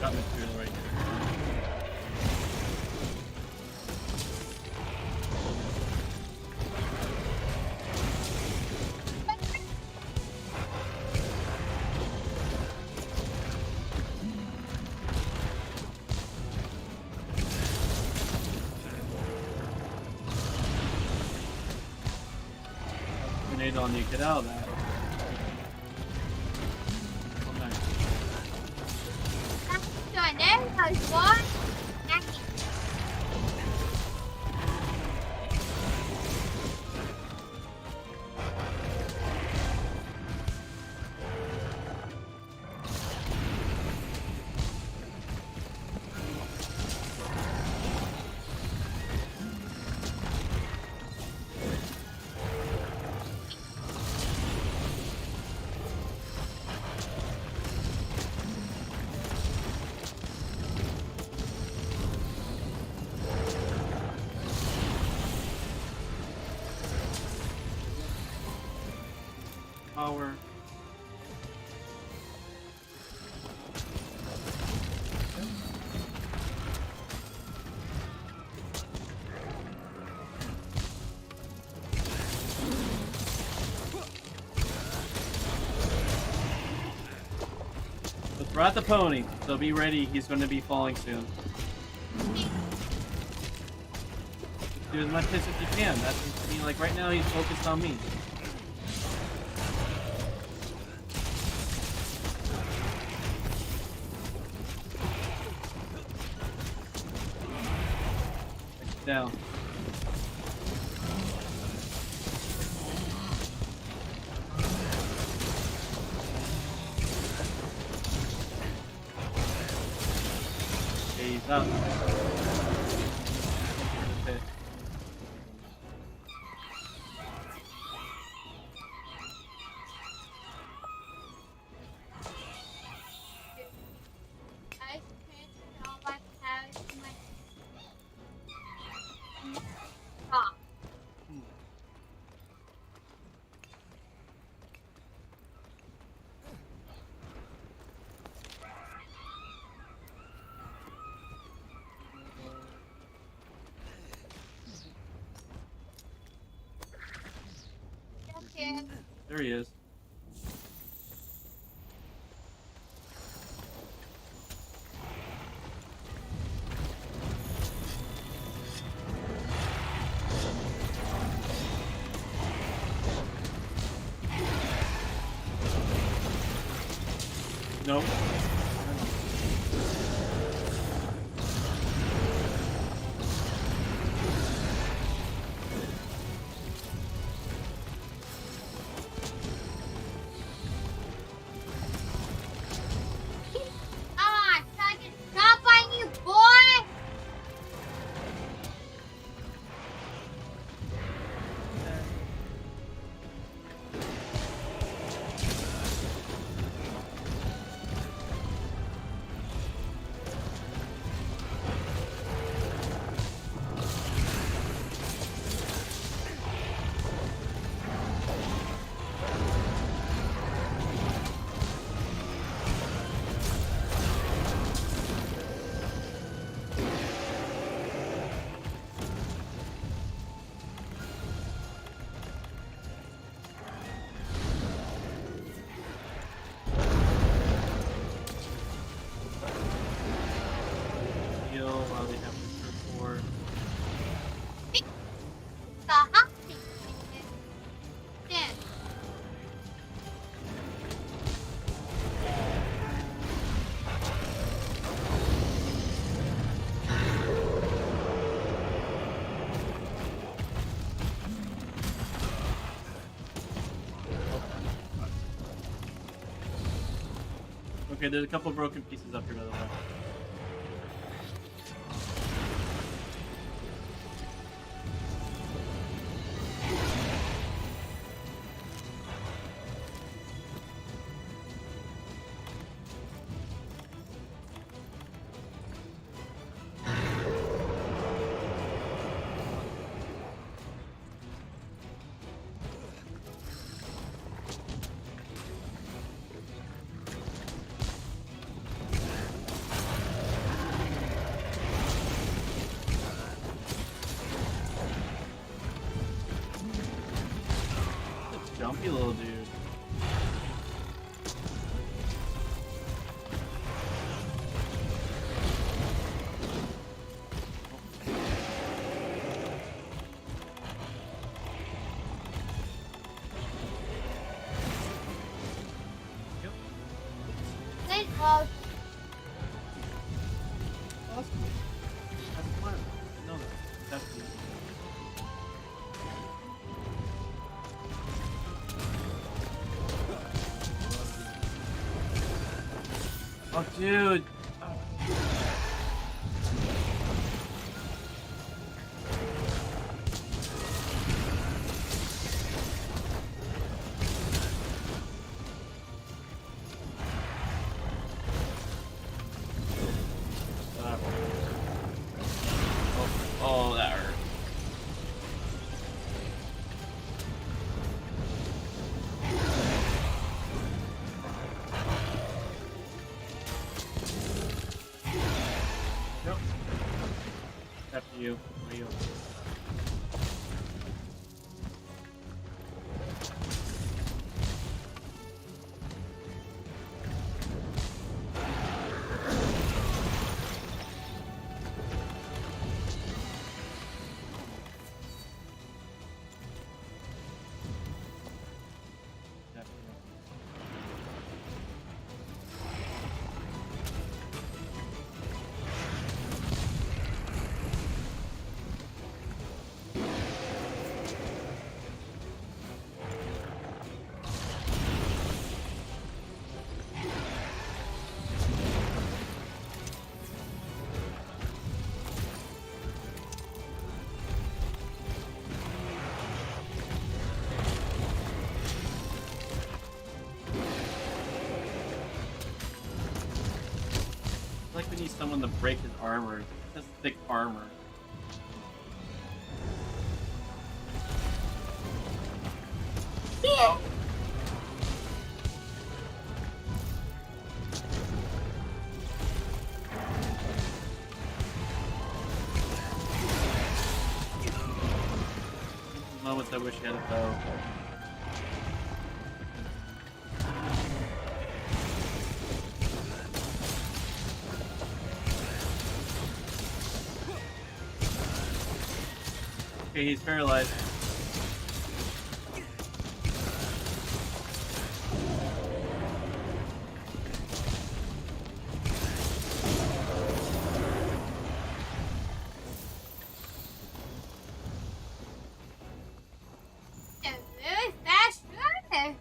Speaker 1: Got material right here. Grenade on you, get out of that. Oh, nice.
Speaker 2: So there goes one.
Speaker 1: Power. Let's ride the pony, so be ready, he's going to be falling soon. Do as much hits as you can. That's, I mean, like right now he's focused on me. Down. Okay, he's up. Okay.
Speaker 2: I transferred all my powers to my top. Okay.
Speaker 1: There he is. Nope.
Speaker 2: Come on, try to stop on you, boy!
Speaker 1: Okay, there's a couple broken pieces up here, by the way. Jumpy little dude.
Speaker 2: Then all
Speaker 1: Awesome. That's fun. I know that. That's cool. Oh, dude. Oh, that hurt. Yep. After you. Where you? I feel like we need someone to break his armor. He has thick armor. Moments I wish I had a bow. Okay, he's paralyzed.
Speaker 2: very fast runner.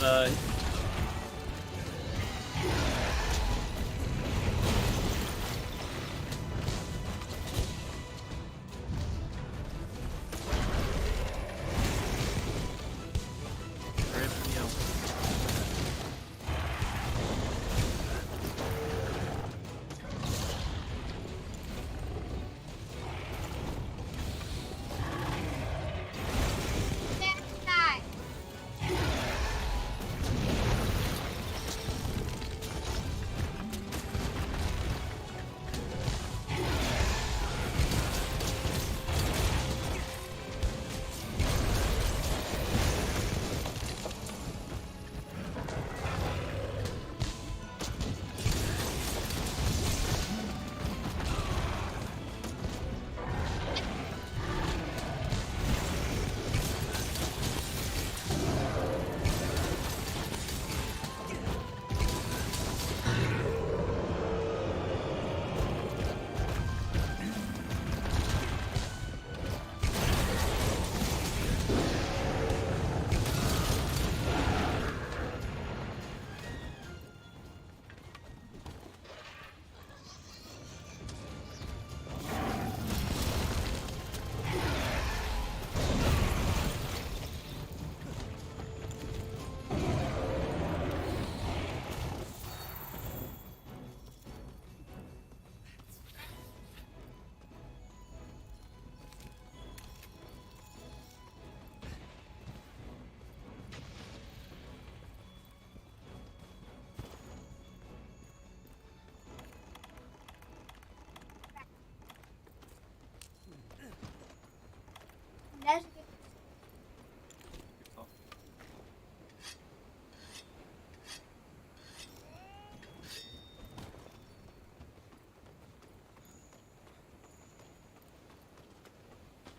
Speaker 2: That's good.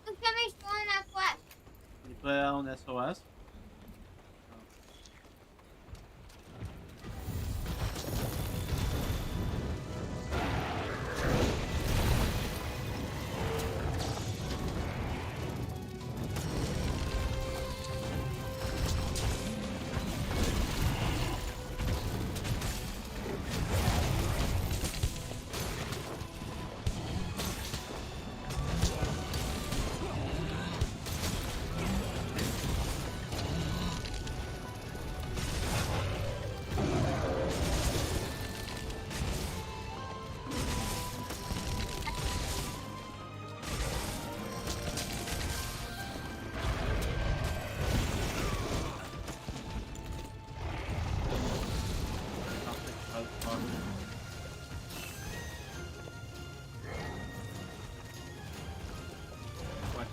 Speaker 2: Look at me throwing that quest.
Speaker 1: You play that on SOS?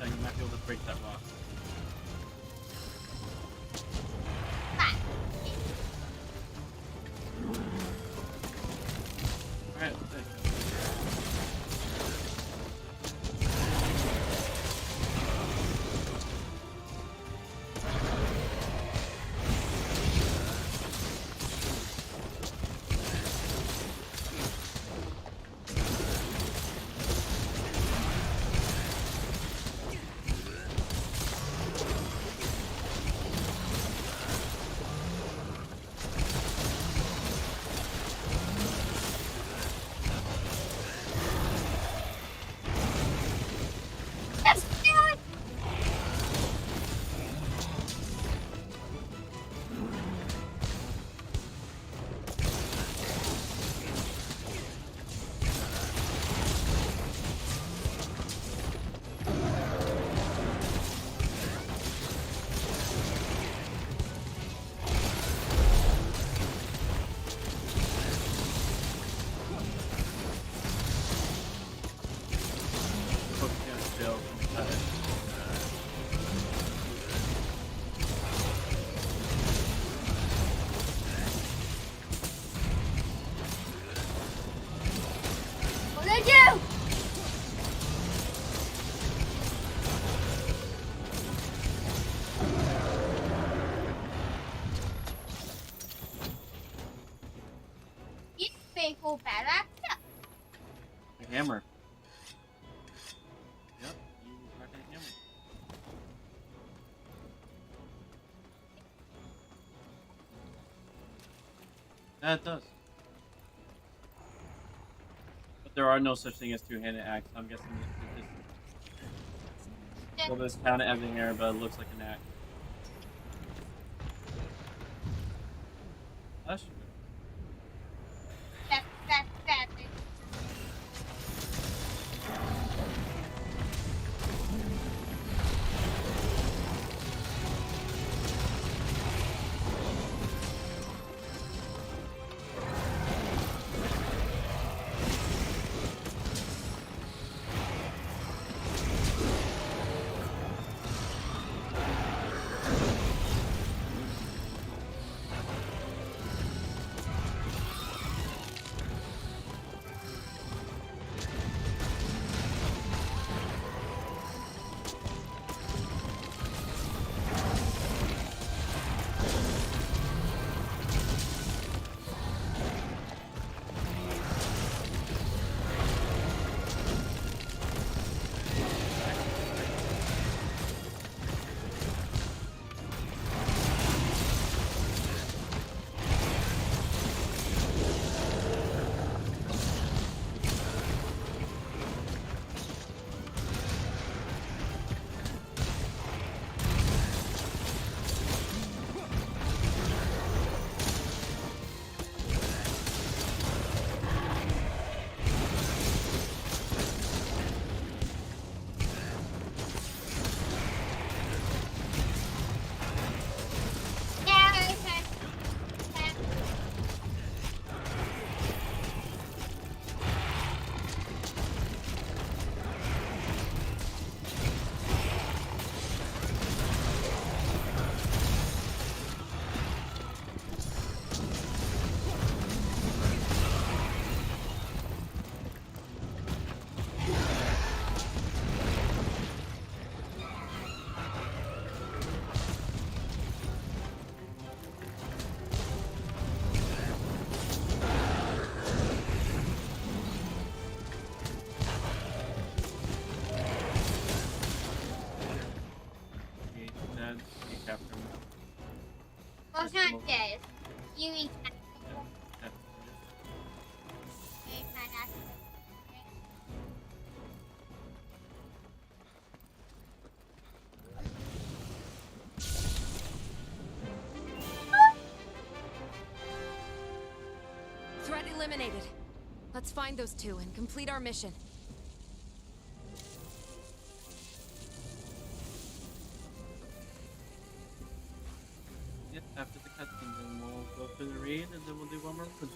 Speaker 1: You might be able to break that rock. Alright, let's take it.
Speaker 2: What did I do? You think go bad actor.
Speaker 1: A hammer. Yep, you reckon a hammer. Yeah, it does. But there are no such thing as two-handed axe. I'm guessing it just well, this kind of as an air, but it looks like an axe. That's true.
Speaker 2: That's it. Well, it's not dead. You mean
Speaker 4: Threat eliminated. Let's find those two and complete our mission.
Speaker 1: Yep, after the cutscenes, then we'll go through the raid, and then we'll do one more run.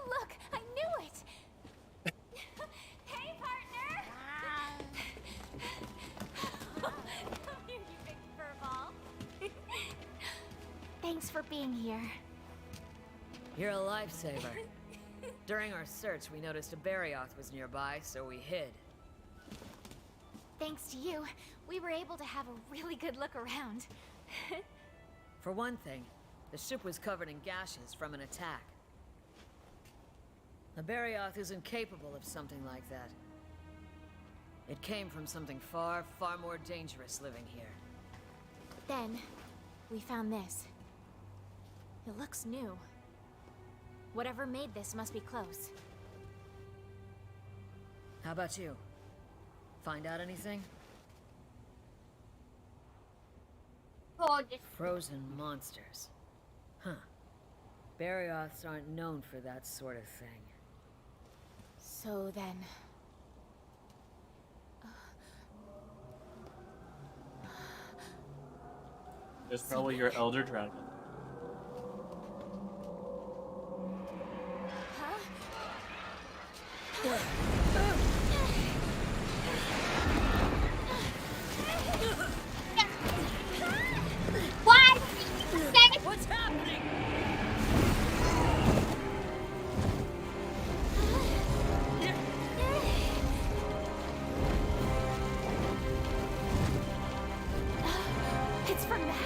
Speaker 8: Look, I knew it! Hey, partner! Come here, you big furball. Thanks for being here.
Speaker 9: You're a lifesaver. During our search, we noticed a Barioth was nearby, so we hid.
Speaker 8: Thanks to you, we were able to have a really good look around.
Speaker 9: For one thing, the ship was covered in gashes from an attack. The Barioth isn't capable of something like that. It came from something far, far more dangerous living here.
Speaker 8: Then, we found this. It looks new. Whatever made this must be close.
Speaker 9: How about you? Find out anything? Frozen monsters. Huh. Barioths aren't known for that sort of thing.
Speaker 8: So then...
Speaker 1: It's probably your elder dragon.
Speaker 2: what?
Speaker 9: What's happening?
Speaker 8: It's from that.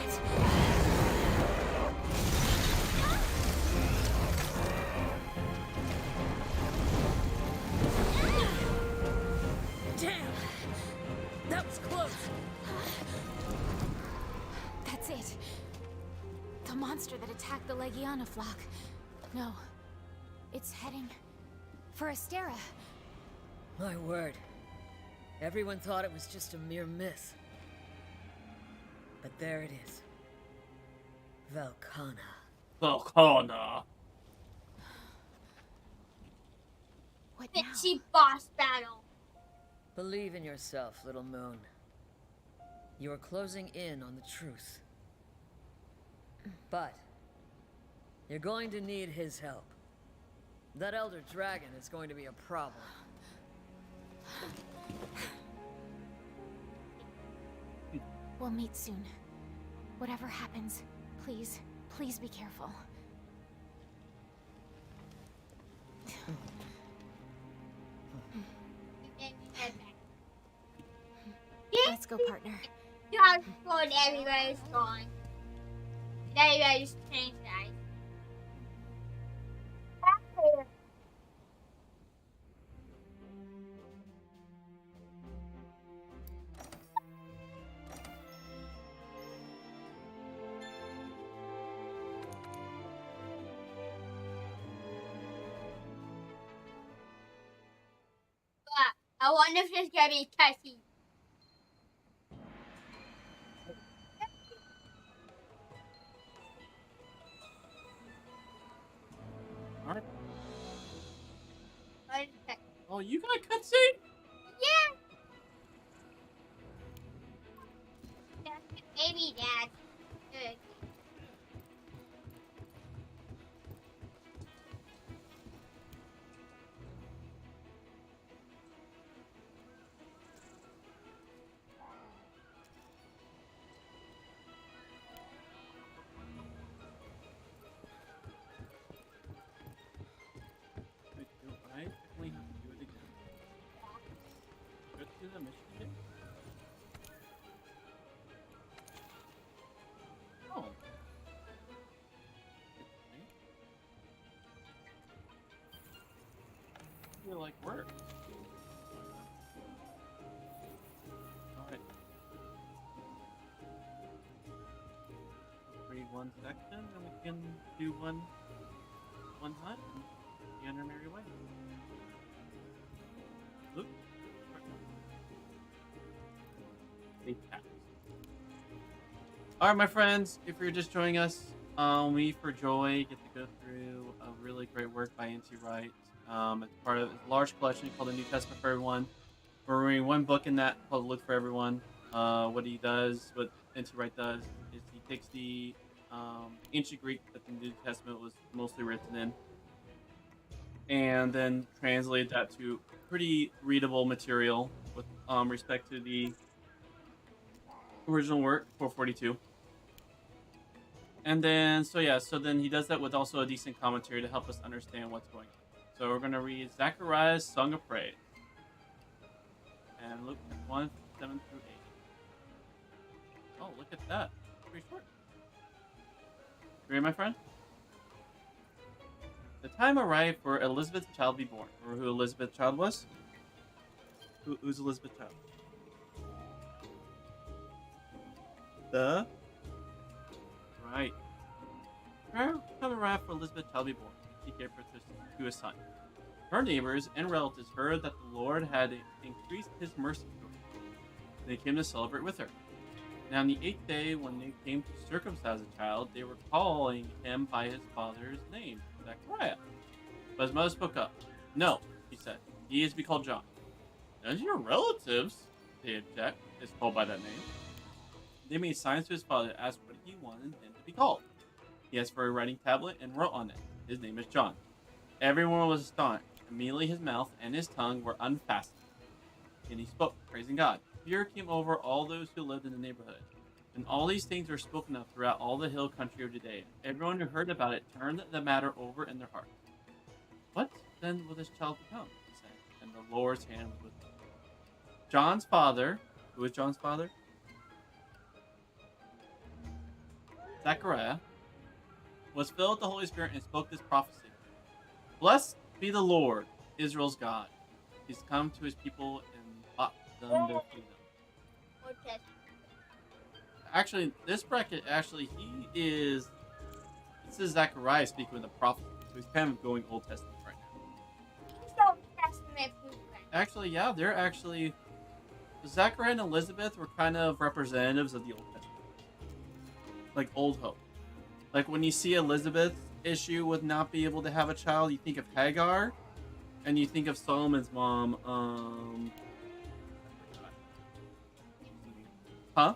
Speaker 8: A monster that attacked the Legiana flock. No. It's heading for Astera.
Speaker 9: My word. Everyone thought it was just a mere myth. But there it is. Velkhana.
Speaker 1: Volcana.
Speaker 8: What now?
Speaker 2: Bitchy boss battle.
Speaker 9: Believe in yourself, little moon. You are closing in on the truth. But you're going to need his help. That elder dragon is going to be a problem.
Speaker 8: We'll meet soon. Whatever happens, please, please be careful. Let's go, partner.
Speaker 2: Just going everywhere is going. Everybody's changed eyes. I wonder if there's gonna be cutscenes.
Speaker 1: Alright.
Speaker 2: What is that?
Speaker 1: Oh, you got a cutscene?
Speaker 2: Yeah. Maybe that. Good.
Speaker 1: I definitely have to do it again. Go to the mission again. Oh. I feel like work. Alright. Read one section and we can do one hunt and be on our merry way. Look. Alright, my friends, if you're just joining us, we for Joy get to go through a really great work by N.T. Wright. It's part of a large collection called the New Testament for Everyone. We're reading one book in that called Look for Everyone. What N.T. Wright does, is he takes the ancient Greek that the New Testament was mostly written in, and then translate that to pretty readable material with respect to the original work, 442. And then, so then he does that with also a decent commentary to help us understand what's going on. So we're going to read Zechariah's Song of Praise. And Luke 1, 7 through 8. Oh, look at that. Pretty short. You ready, my friend? The time arrived for Elizabeth's child to be born. Remember who Elizabeth's child was? Who's Elizabeth's child? Right. Time arrived for Elizabeth's child to be born. She gave birth to a son. Her neighbors and relatives heard that the Lord had increased his mercy to her. They came to celebrate with her. Now on the 8th day, when they came to circumcise the child, they were calling him by his father's name, Zechariah. But his mother spoke up. No, he said. He is to be called John. None of your relatives, they object, is called by that name. They made signs to his father to ask what he wanted him to be called. He asked for a writing tablet and wrote on it, his name is John. Everyone was astonished. Immediately his mouth and his tongue were unfastened. And he spoke, praising God. Fear came over all those who lived in the neighborhood. And all these things were spoken of throughout all the hill country of Judea. Everyone who heard about it turned the matter over in their hearts. What then will this child become? He said, and the Lord's hand was with him. John's father, who is John's father? Zechariah, was filled with the Holy Spirit and spoke this prophecy. Blessed be the Lord, Israel's God. He's come to his people and bought them their freedom. Actually, this bracket, he is this is Zechariah speaking with the prophet, so he's kind of going Old Testament right now.
Speaker 2: He's Old Testament proven.
Speaker 1: Actually, yeah, they're actually... Zechariah and Elizabeth were kind of representatives of the Old Testament. Like Old Hope. Like when you see Elizabeth's issue with not being able to have a child, you think of Hagar, and you think of Solomon's mom, Huh?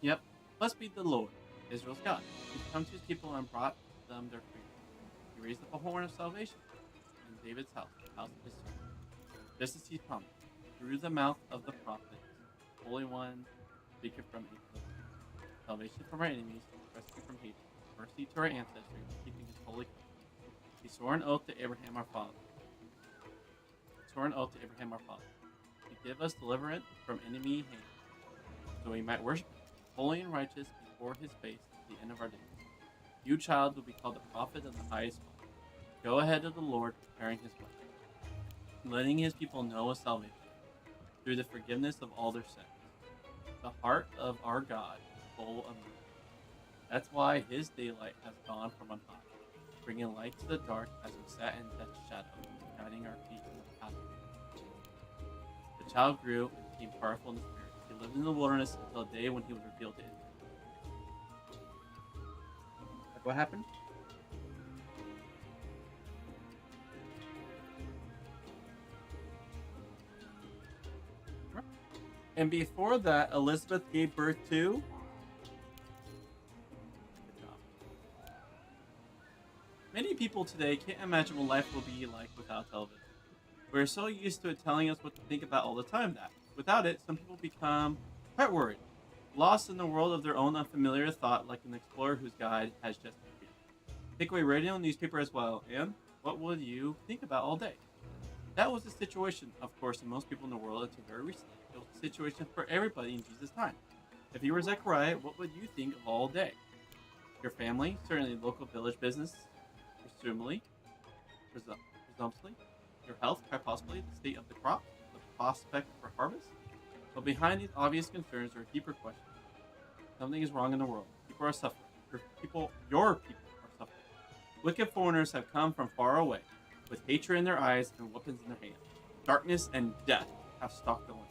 Speaker 1: Yep. Blessed be the Lord, Israel's God. He's come to his people and brought them their freedom. He raised up a horn of salvation in David's house, the house of his servant. Just as he promised, through the mouth of the prophets, Holy One, speaking from April. Salvation from our enemies, rescue from hatred, mercy to our ancestors, keeping his holy covenant. He swore an oath to Abraham our father. He gave us deliverance from enemy hands, so we might worship him, holy and righteous before his face at the end of our days. You, child, will be called the prophet of the highest one. Go ahead of the Lord, preparing his way, letting his people know of salvation through the forgiveness of all their sins. The heart of our God is full of mercy. That's why his daylight has gone from on high, bringing light to the dark as we sat in death's shadow, guiding our feet in the path of truth. The child grew and became powerful in the spirit. He lived in the wilderness until the day when he was revealed to Israel. Like what happened? And before that, Elizabeth gave birth to... Good job. Many people today can't imagine what life will be like without television. We're so used to it telling us what to think about all the time that, without it, some people become quite worried, lost in the world of their own unfamiliar thought like an explorer whose guide has just appeared. Take away radio and newspaper as well, and what would you think about all day? That was the situation, of course, in most people in the world until very recently. It was the situation for everybody in Jesus' time. If you were Zechariah, what would you think of all day? Your family, certainly local village business, presumptively. Your health, quite possibly, the state of the crop, the prospect for harvest. But behind these obvious concerns are deeper questions. Something is wrong in the world. People are suffering. Your people are suffering. Wicked foreigners have come from far away, with hatred in their eyes and weapons in their hands. Darkness and death have stalked the land.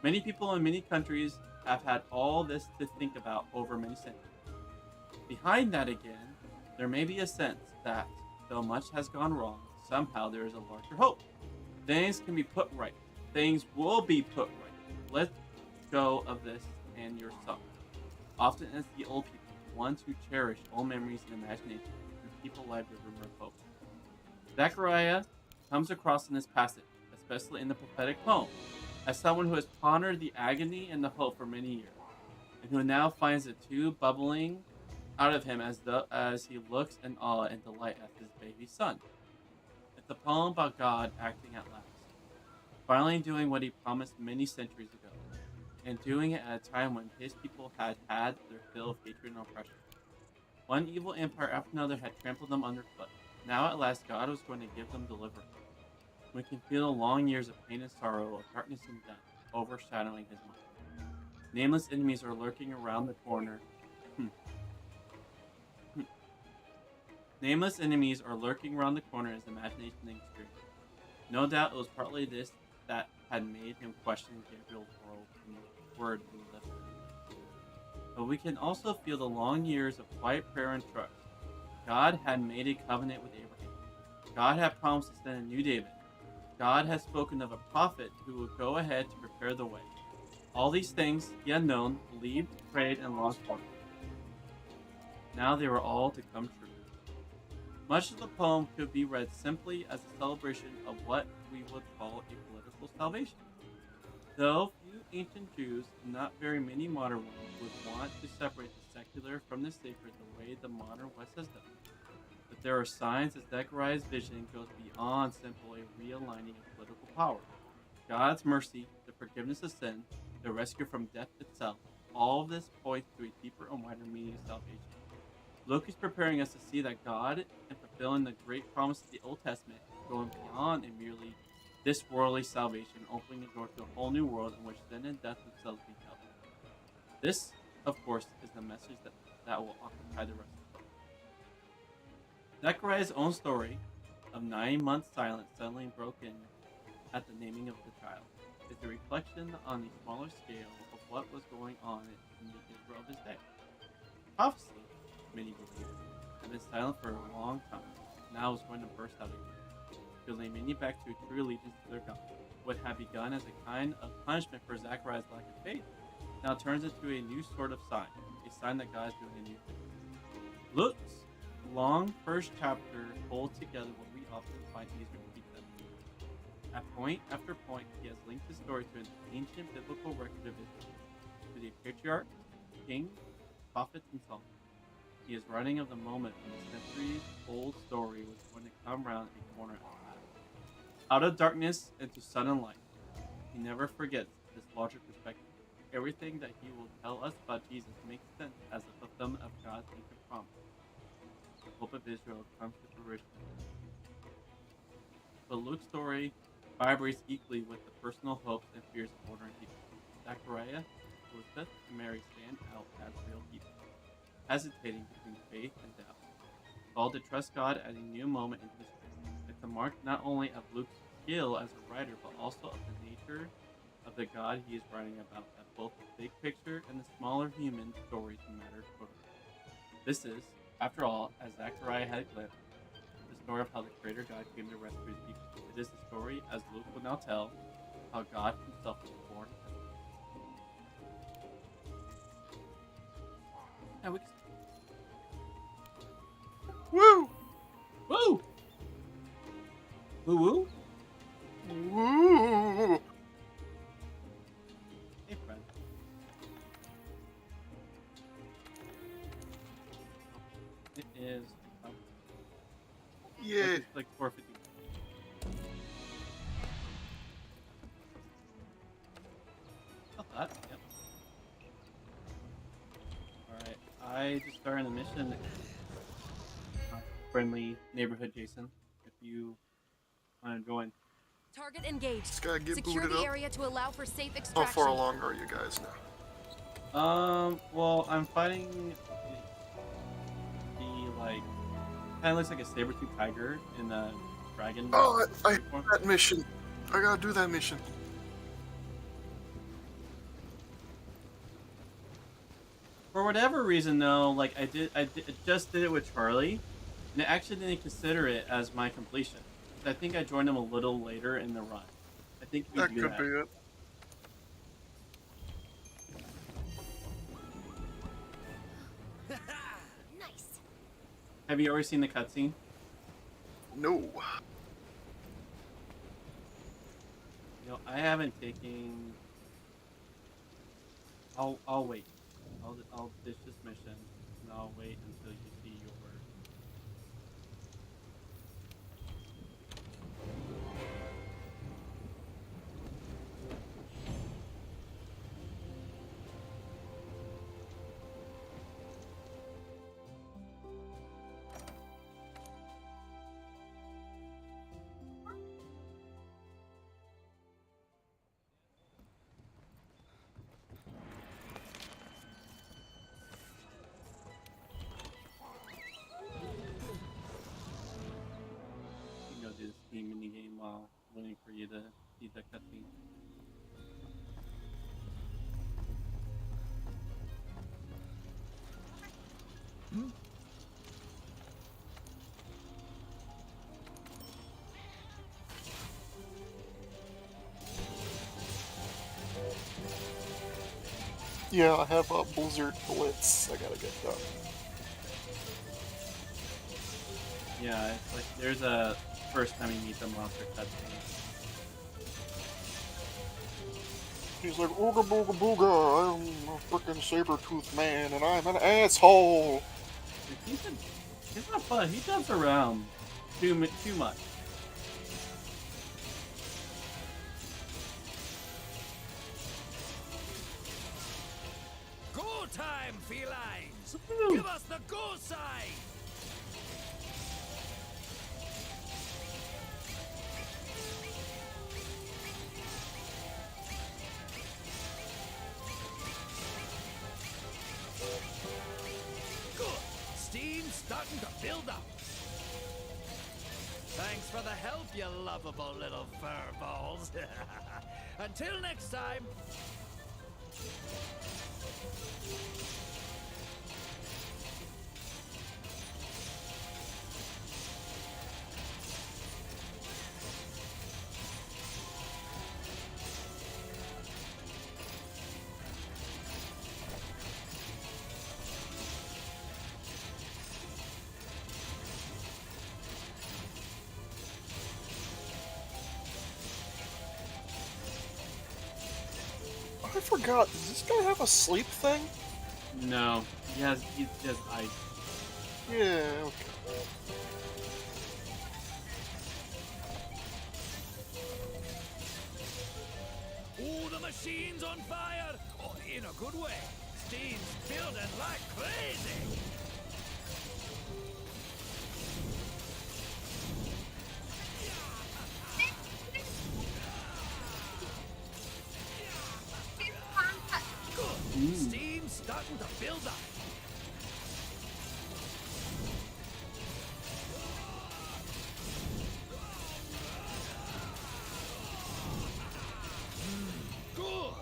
Speaker 1: Many people in many countries have had all this to think about over many centuries. Behind that again, there may be a sense that, though much has gone wrong, somehow there is a larger hope. Things can be put right. Things will be put right. Let go of this and your suffering. Often it's the old people, the ones who cherish old memories and imagination, who keep alive the rumor of hope. Zechariah comes across in this passage, especially in the prophetic poem, as someone who has pondered the agony and the hope for many years, and who now finds the two bubbling out of him as he looks in awe and delight at his baby son. It's a poem about God acting at last, finally doing what he promised many centuries ago, and doing it at a time when his people had had their fill of hatred and oppression. One evil empire after another had trampled them underfoot. Now at last God was going to give them deliverance. We can feel the long years of pain and sorrow, of darkness and death, overshadowing his mind. Nameless enemies are lurking around the corner. Nameless enemies are lurking around the corner as imagination and experience. No doubt it was partly this that had made him question Gabriel's word being lifted. But we can also feel the long years of quiet prayer and trust. God had made a covenant with Abraham. God had promised to send a new David. God had spoken of a prophet who would go ahead to prepare the way. All these things he had known, believed, prayed, and longed for. Now they were all to come true. Much of the poem could be read simply as a celebration of what we would call a political salvation. Though few ancient Jews, and not very many modern ones, would want to separate the secular from the sacred the way the modern West has done. But there are signs that Zechariah's vision goes beyond simply realigning of political power. God's mercy, the forgiveness of sin, the rescue from death itself, all of this points to a deeper and wider meaning of salvation. Luke is preparing us to see that God, in fulfilling the great promise of the Old Testament, is going beyond a merely this worldly salvation, opening the door to a whole new world in which sin and death themselves be dealt with. This, of course, is the message that will occupy the rest of the book. Zachariah's own story of 9 months silence suddenly broken at the naming of the child is a reflection on the smaller scale of what was going on in the Israel of his day. Prophecy, many believe, had been silent for a long time. Now was going to burst out again, building many back to a true allegiance to their God. What had begun as a kind of punishment for Zachariah's lack of faith now turns into a new sort of sign, a sign that God is doing a new thing. Luke's long first chapter holds together what we often find easier to keep them. At point after point, he has linked his story to an ancient biblical record of Israel, to the patriarchs, kings, prophets, and Psalms. He is writing of the moment when the centuries-old story was going to come round a corner at last. Out of darkness into sudden light. He never forgets this larger perspective. Everything that he will tell us about Jesus makes sense as a fulfillment of God's ancient promise. The hope of Israel comes to fruition. But Luke's story vibrates equally with the personal hopes and fears of ordinary people. Zachariah, Elizabeth, and Mary stand out as real people, hesitating between faith and doubt, called to trust God at a new moment in history. It's a mark not only of Luke's skill as a writer, but also of the nature of the God he is writing about, that both the big picture and the smaller human stories matter totally. This is, after all, as Zachariah had glimpsed, the story of how the Creator God came to rescue his people. It is the story, as Luke will now tell, how God himself was born as a man.
Speaker 10: Woo!
Speaker 1: Woo! Woo woo?
Speaker 10: Woo!
Speaker 1: Hey, friend. It is.
Speaker 10: Yeah.
Speaker 1: It's like 4:50. That. Yep. Alright. I just started a mission. Friendly neighborhood, Jason. If you want to join.
Speaker 4: Target engaged.
Speaker 10: Just gotta get
Speaker 4: Secure
Speaker 10: booted
Speaker 4: the
Speaker 10: up.
Speaker 4: area to allow for safe
Speaker 10: How
Speaker 4: extraction.
Speaker 10: far along are you guys now?
Speaker 1: Well, I'm fighting the like, kind of looks like a saber-tooth tiger in a dragon.
Speaker 10: Oh, I that mission. I gotta do that mission.
Speaker 1: For whatever reason, though, like I just did it with Charlie, and I actually didn't consider it as my completion. I think I joined him a little later in the run. I think we
Speaker 10: That
Speaker 1: do
Speaker 10: could
Speaker 1: that.
Speaker 10: be it.
Speaker 8: Nice.
Speaker 1: Have you already seen the cutscene?
Speaker 10: No.
Speaker 1: You know, I haven't taken. I'll wait. I'll ditch this mission, and I'll wait until you see your. You know, do this team mini game while waiting for you to see the cutscene.
Speaker 10: Yeah, I have a Blizzard Blitz I gotta get done.
Speaker 1: Yeah, it's like there's a first time you meet the monster cutscene.
Speaker 10: He's like, ooga booga booga, I'm a frickin' saber-toothed man, and I'm an asshole!
Speaker 1: He's not fun. He jumps around too much.
Speaker 7: Go time, felines!
Speaker 1: Woo.
Speaker 7: Give us the go sign! Good. Steam's starting to build up. Thanks for the help, you lovable little fur balls. Until next time.
Speaker 10: I forgot, does this guy have a sleep thing?
Speaker 1: No, he has ice.
Speaker 10: Yeah, okay.
Speaker 7: Oh, the machine's on fire! Oh, in a good way. Steam's building like crazy! Good. Steam's starting to build up. Good.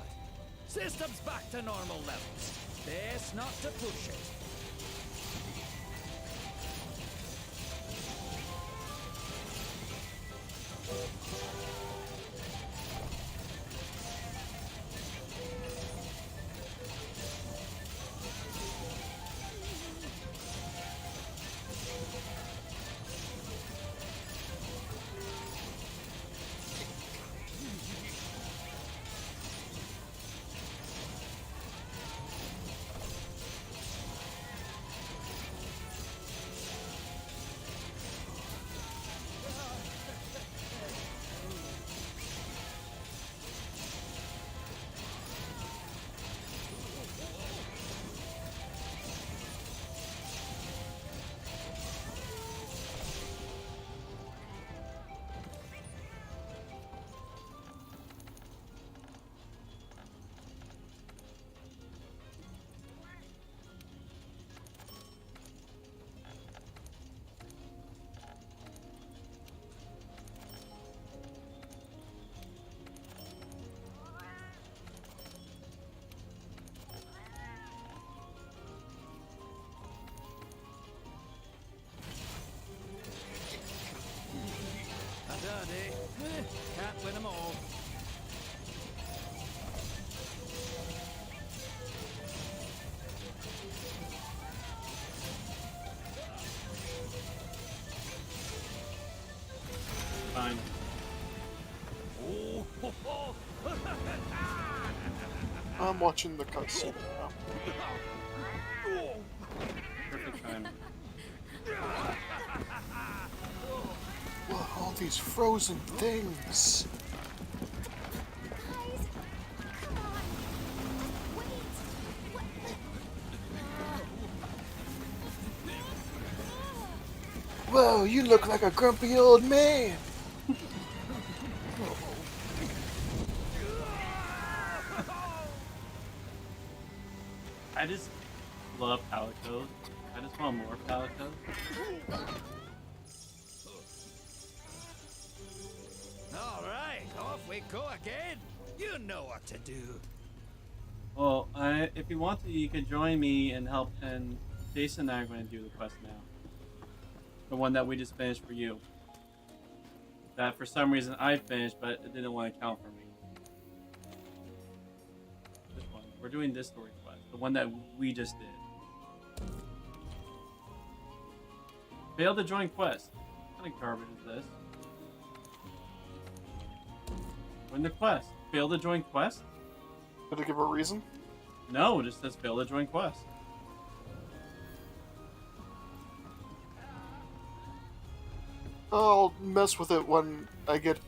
Speaker 7: System's back to normal levels. Best not to push it. Can't win them all.
Speaker 1: Fine.
Speaker 7: Oh,
Speaker 10: I'm watching the cutscene now.
Speaker 1: Perfect time.
Speaker 10: Whoa, all these frozen things.
Speaker 8: Guys, come on. Wait.
Speaker 10: Whoa, you look like a grumpy old man.
Speaker 1: I just love Palicos. I just want more Palicos.
Speaker 7: all right, off we go again. You know what to do.
Speaker 1: Well, if you want to, you can join me and help. And Jason and I are going to do the quest now. The one that we just finished for you. That for some reason I finished, but it didn't want to count for me. This one. We're doing this story quest. The one that we just did. Failed to join quest. What kind of garbage is this? Join the quest. Failed to join quest?
Speaker 10: Did it give a reason?
Speaker 1: No, it just says fail to join quest.
Speaker 10: I'll mess with it when I get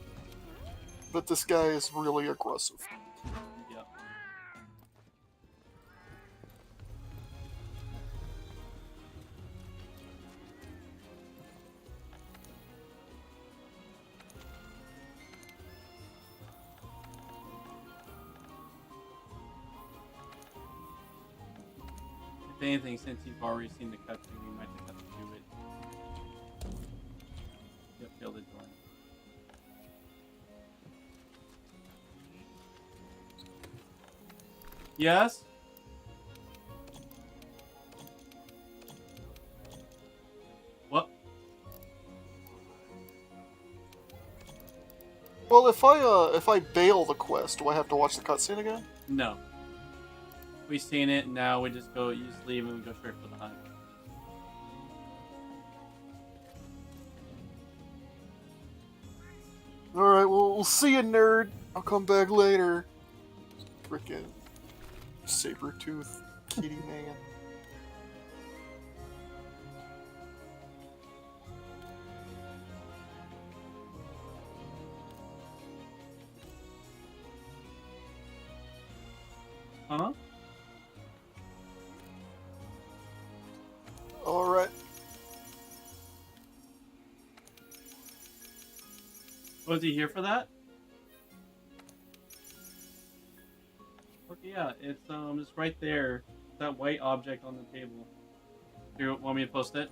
Speaker 10: that this guy is really aggressive.
Speaker 1: Yep. If anything, since you've already seen the cutscene, we might just have to do it. Yep, fielded join. Yes? What?
Speaker 10: Well, if I bail the quest, do I have to watch the cutscene again?
Speaker 1: No. We've seen it, now we just go, you just leave and we go straight for the hunt.
Speaker 10: Alright, well, we'll see you, nerd. I'll come back later. Frickin' saber-tooth kitty man.
Speaker 1: Huh?
Speaker 10: Alright.
Speaker 1: Was he here for that? Okay, yeah, it's right there. That white object on the table. Do you want me to post it?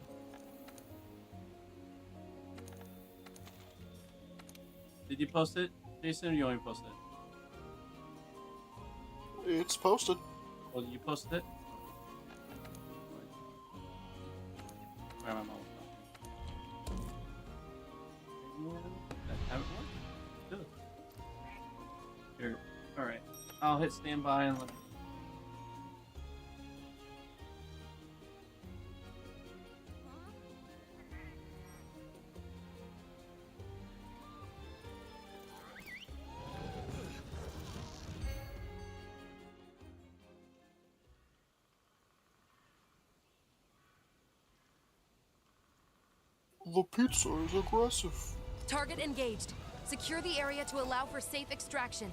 Speaker 1: Did you post it, Jason, or you want me to post it?
Speaker 10: It's posted.
Speaker 1: Oh, you posted it? Where am I? That haven't worked? Good. Here. Alright. I'll hit standby and let me...
Speaker 10: The pizza is aggressive.
Speaker 4: Target engaged. Secure the area to allow for safe extraction.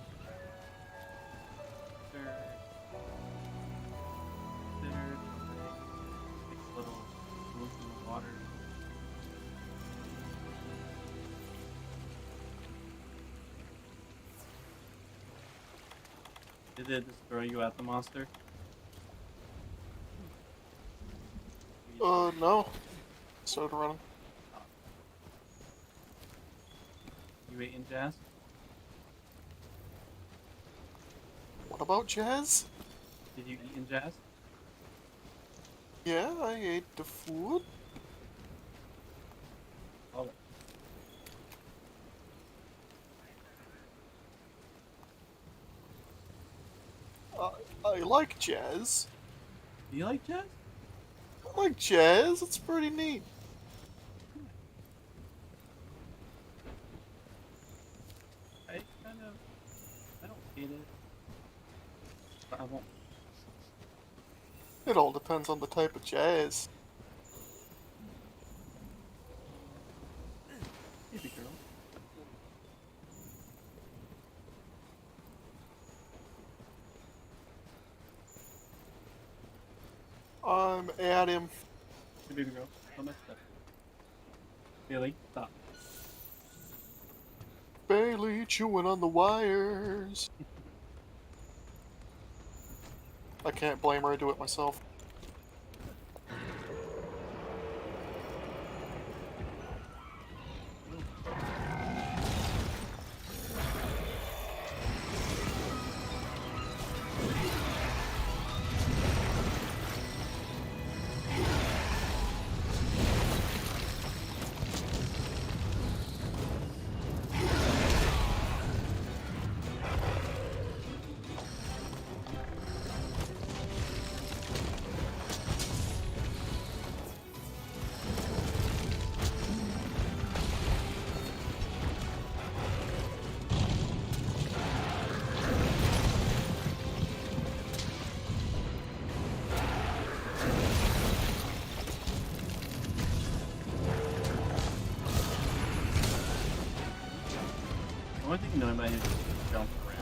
Speaker 1: Did it just throw you at the monster?
Speaker 10: No. Started running.
Speaker 1: You eating Jazz?
Speaker 10: What about Jazz?
Speaker 1: Did you eat in Jazz?
Speaker 10: Yeah, I ate the food.
Speaker 1: Oh.
Speaker 10: I like jazz.
Speaker 1: Do you like Jazz?
Speaker 10: I like jazz. It's pretty neat.
Speaker 1: I don't hate it. But I won't.
Speaker 10: It all depends on the type of jazz.
Speaker 1: Baby girl.
Speaker 10: I'm at him.
Speaker 1: Hey, baby girl. Don't mess up. Billy, stop.
Speaker 10: Bailey chewing on the wires. I can't blame her, I do it myself.
Speaker 1: The only thing you know about it is just jump around.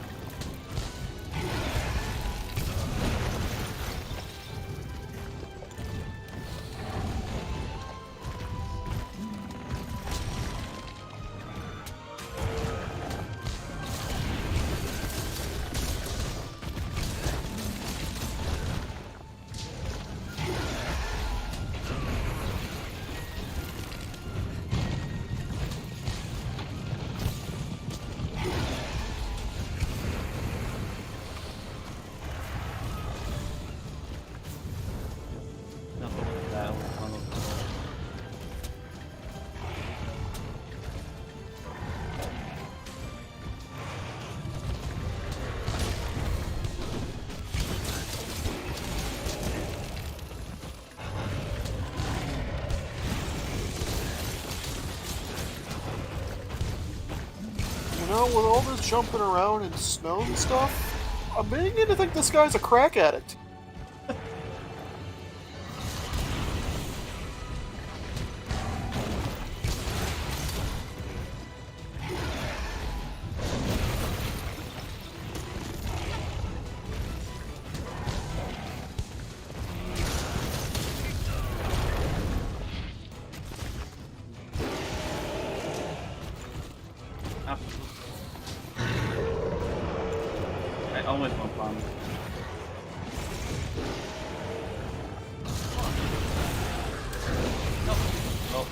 Speaker 10: know, with all this jumping around in snow and stuff, I'm beginning to think this guy's a crack addict.
Speaker 1: I always want fun. Oh.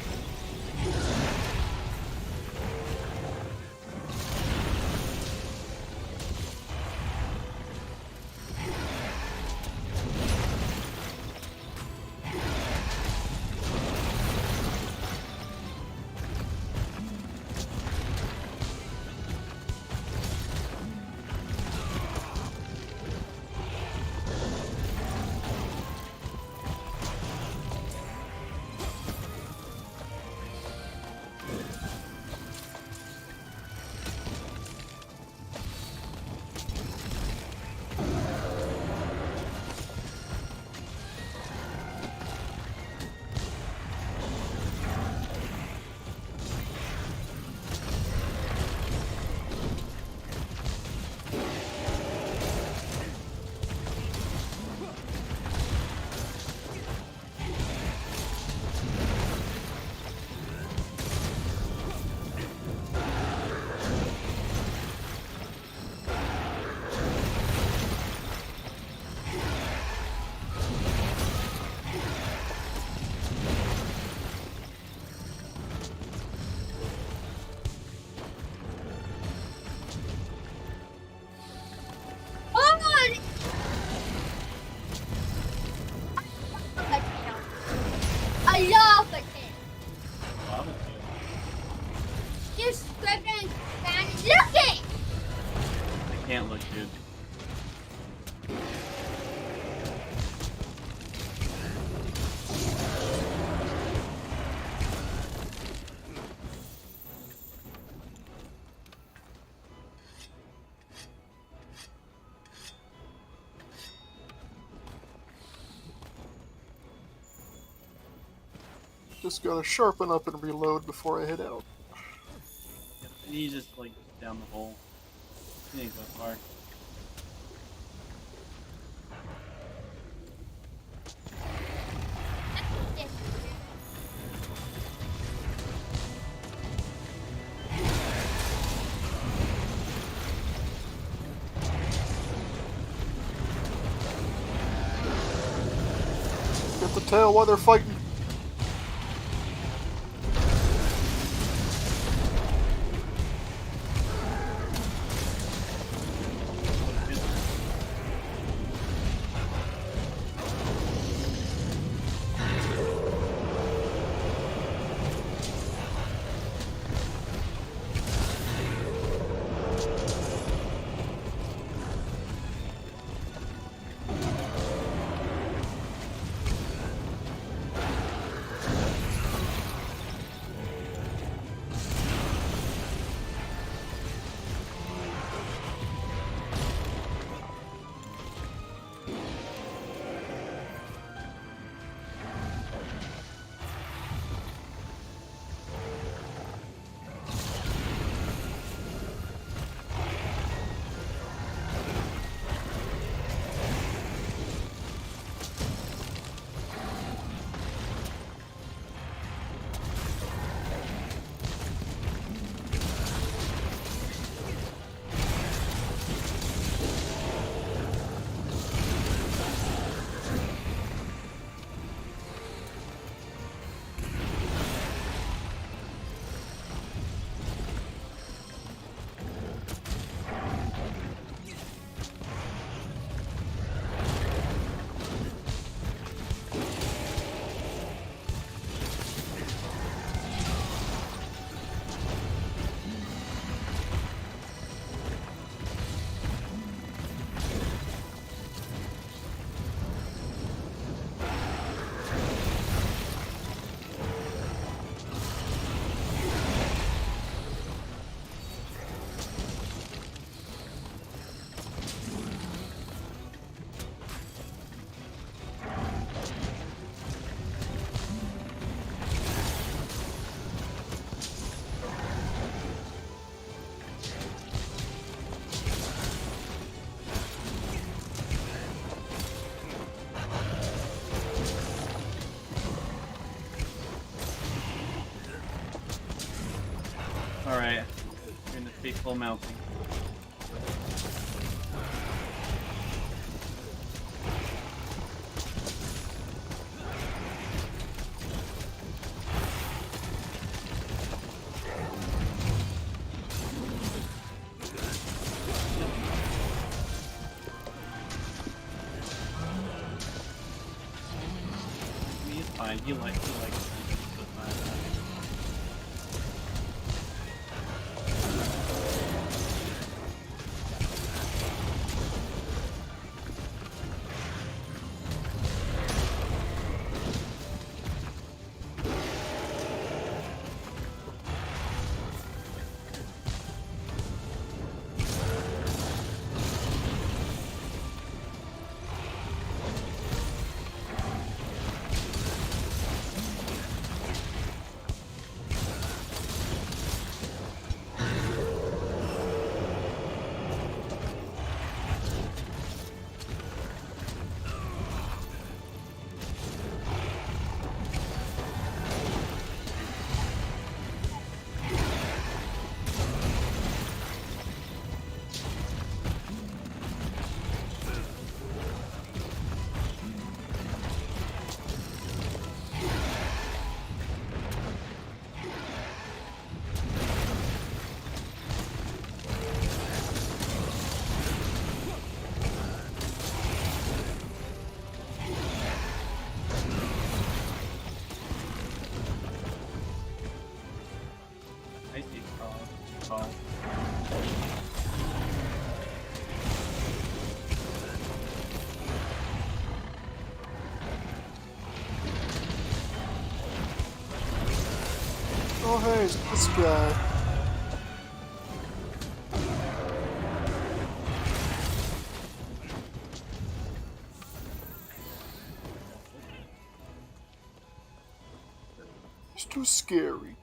Speaker 2: I love it. Just grab it and look it.
Speaker 1: I can't look, dude.
Speaker 10: Just gotta sharpen up and reload before I head out.
Speaker 1: You just like down the hole. You didn't go far.
Speaker 10: Get the tail while they're fighting.
Speaker 1: Alright. You're in the fateful mountain. He's fine. He likes it. So fine. I see Carl.
Speaker 10: Oh, hey, it's this guy. It's too scary.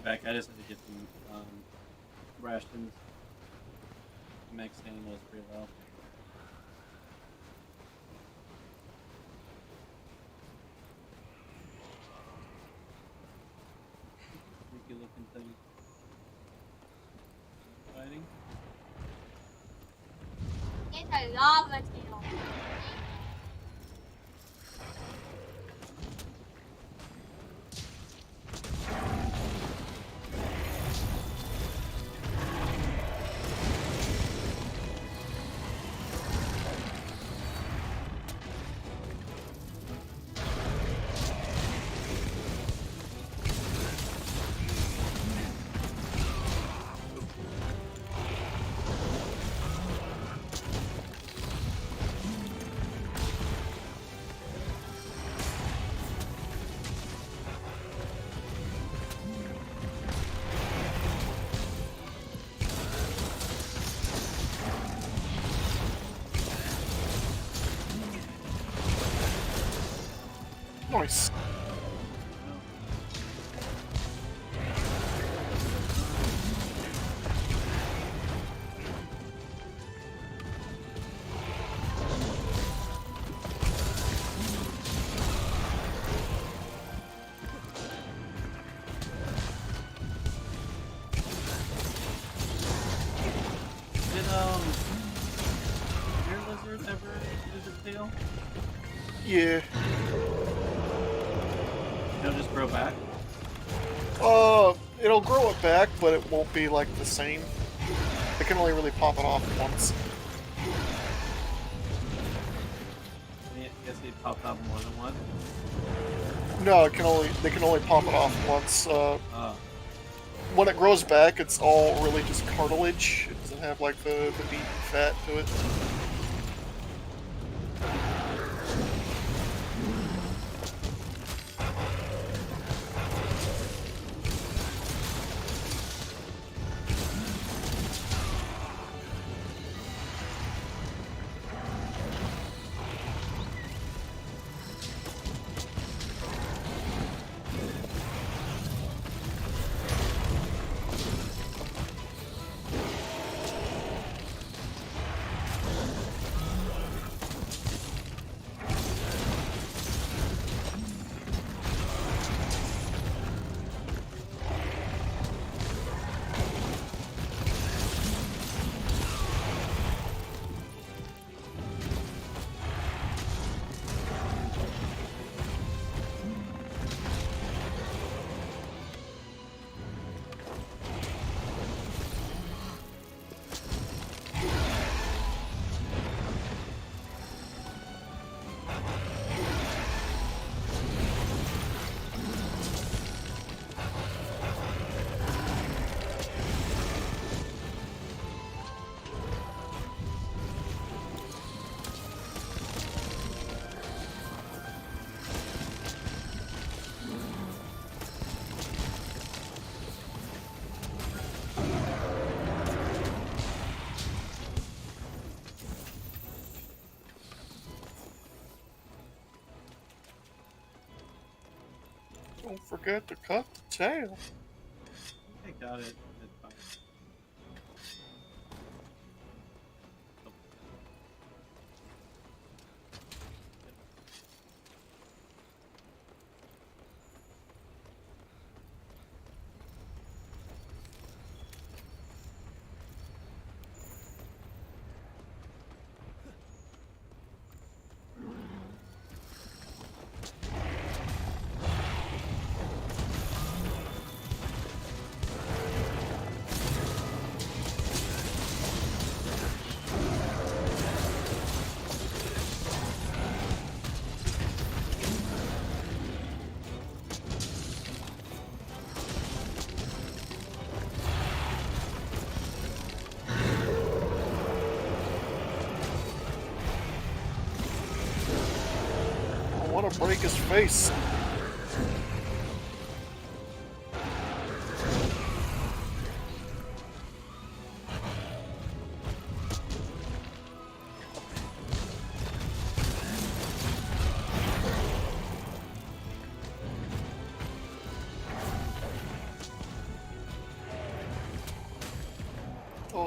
Speaker 1: back. I just had to get some rations. The max standing was pretty low. Freaky looking thing. Fighting.
Speaker 2: It's a lava tail.
Speaker 10: Nice.
Speaker 1: Did air lizard ever lose its tail?
Speaker 10: Yeah.
Speaker 1: It'll just grow back.
Speaker 10: It'll grow it back, but it won't be like the same. They can only really pop it off once.
Speaker 1: I guess it popped off more than one.
Speaker 10: No, they can only pop it off once. When it grows back, it's all really just cartilage. It doesn't have like the meat and fat to it. Don't forget to cut the tail.
Speaker 1: I got it. It's fine.
Speaker 10: I want to break his face.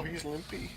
Speaker 10: Oh, he's limpy.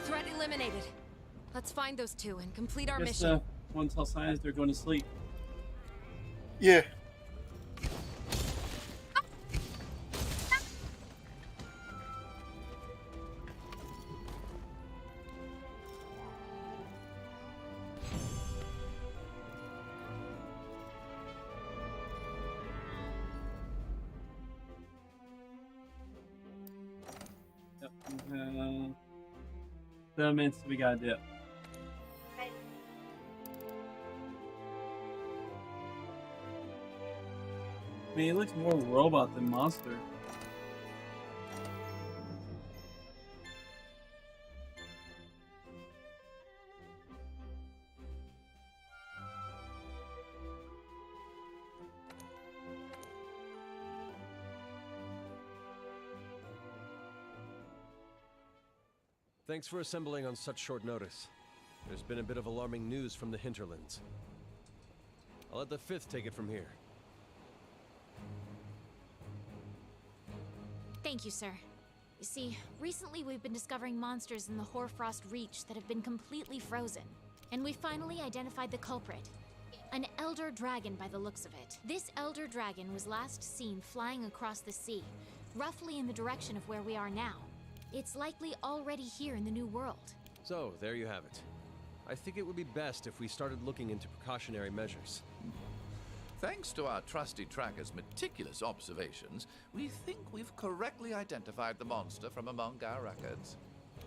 Speaker 4: Threat eliminated. Let's find those two and complete our
Speaker 1: Guess,
Speaker 4: mission.
Speaker 1: one tell science they're going to sleep.
Speaker 10: Yeah.
Speaker 1: Yep. 7 minutes we gotta do. I mean, it looks more robot than monster.
Speaker 11: Thanks for assembling on such short notice. There's been a bit of alarming news from the hinterlands. I'll let the 5th take it from here.
Speaker 8: Thank you, sir. You see, recently we've been discovering monsters in the Hoarfrost Reach that have been completely frozen. And we finally identified the culprit. An elder dragon by the looks of it. This elder dragon was last seen flying across the sea, roughly in the direction of where we are now. It's likely already here in the New World.
Speaker 11: So, there you have it. I think it would be best if we started looking into precautionary measures.
Speaker 12: Thanks to our trusty tracker's meticulous observations, we think we've correctly identified the monster from among our records.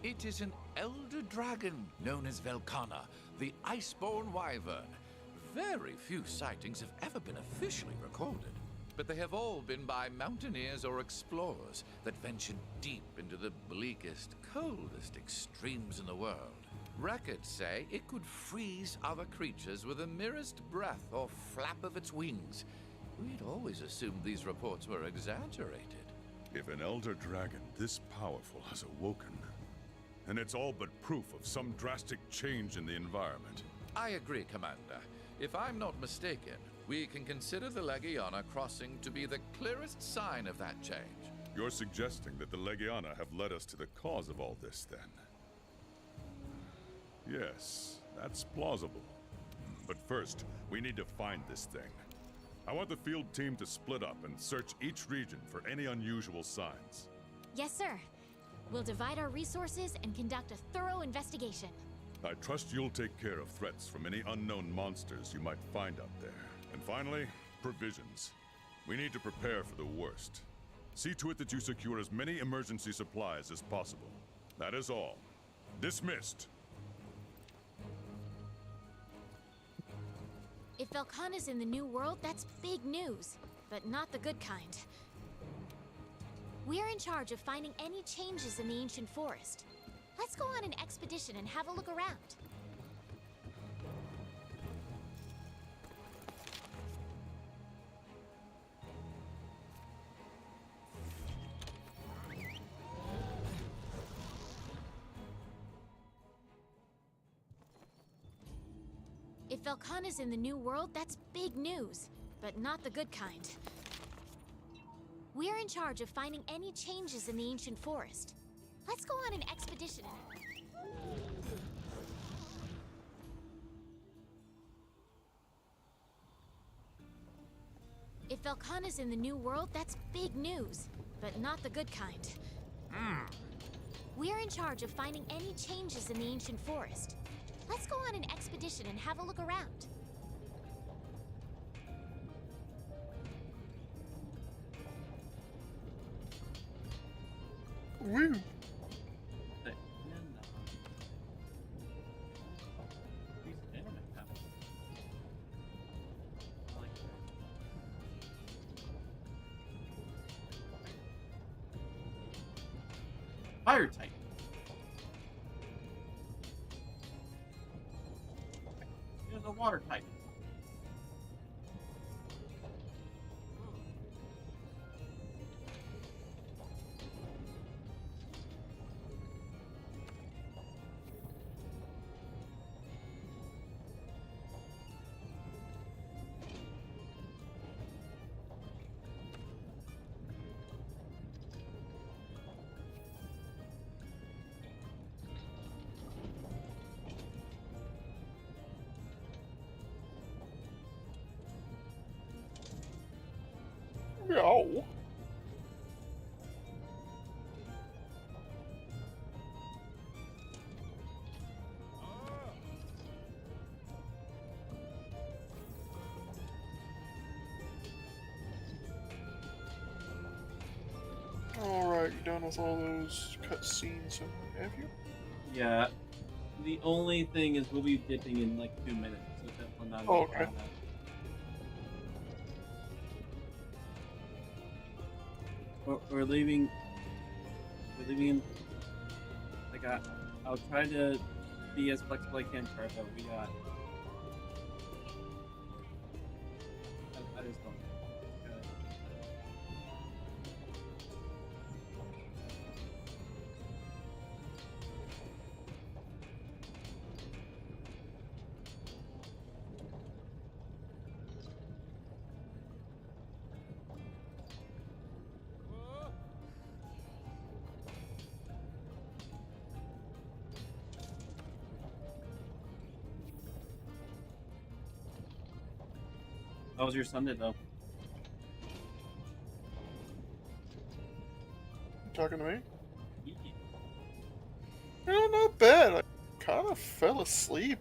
Speaker 12: It is an elder dragon known as Velkana, the Iceborne Wyvern. Very few sightings have ever been officially recorded, but they have all been by mountaineers or explorers that ventured deep into the bleakest, coldest extremes in the world. Records say it could freeze other creatures with the merest breath or flap of its wings. We'd always assumed these reports were exaggerated.
Speaker 6: If an elder dragon this powerful has awoken, and it's all but proof of some drastic change in the environment.
Speaker 12: I agree, Commander. If I'm not mistaken, we can consider the Legiana crossing to be the clearest sign of that change.
Speaker 6: You're suggesting that the Legiana have led us to the cause of all this, then? Yes, that's plausible. But first, we need to find this thing. I want the field team to split up and search each region for any unusual signs.
Speaker 8: Yes, sir. We'll divide our resources and conduct a thorough investigation.
Speaker 6: I trust you'll take care of threats from any unknown monsters you might find out there. And finally, provisions. We need to prepare for the worst. See to it that you secure as many emergency supplies as possible. That is all. Dismissed.
Speaker 8: If Velkana's in the New World, that's big news, but not the good kind. We're in charge of finding any changes in the ancient forest. Let's go on an expedition and have a look around. If Velkana's in the New World, that's big news, but not the good kind. We're in charge of finding any changes in the ancient forest. Let's go on an expedition. If Velkana's in the New World, that's big news, but not the good kind. We're in charge of finding any changes in the ancient forest. Let's go on an expedition and have a look around.
Speaker 10: Woo!
Speaker 1: Fire type. Here's a water type.
Speaker 10: Meow. Alright, you done with all those cutscenes and what have you?
Speaker 1: Yeah. The only thing is we'll be dipping in like 2 minutes, so definitely not.
Speaker 10: Oh, okay.
Speaker 1: We're leaving. We're leaving in. I'll try to be as flexible as I can, Cartho. We got. I just don't. How was your Sunday, though?
Speaker 10: You talking to me? Yeah, not bad. I kind of fell asleep.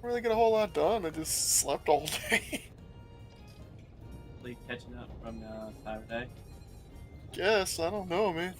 Speaker 10: Really get a whole lot done. I just slept all day.
Speaker 1: Catching up from Saturday.
Speaker 10: Guess, I don't know, man.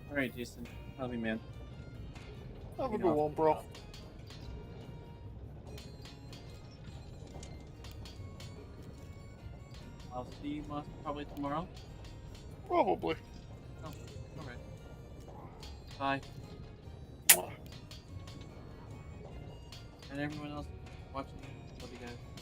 Speaker 1: Alright, Jason. Love you, man.
Speaker 10: Have a good one, bro.
Speaker 1: I'll see you probably tomorrow.
Speaker 10: Probably.
Speaker 1: Oh, alright. Bye.
Speaker 10: Mwah.
Speaker 1: and everyone else watching. Love you guys.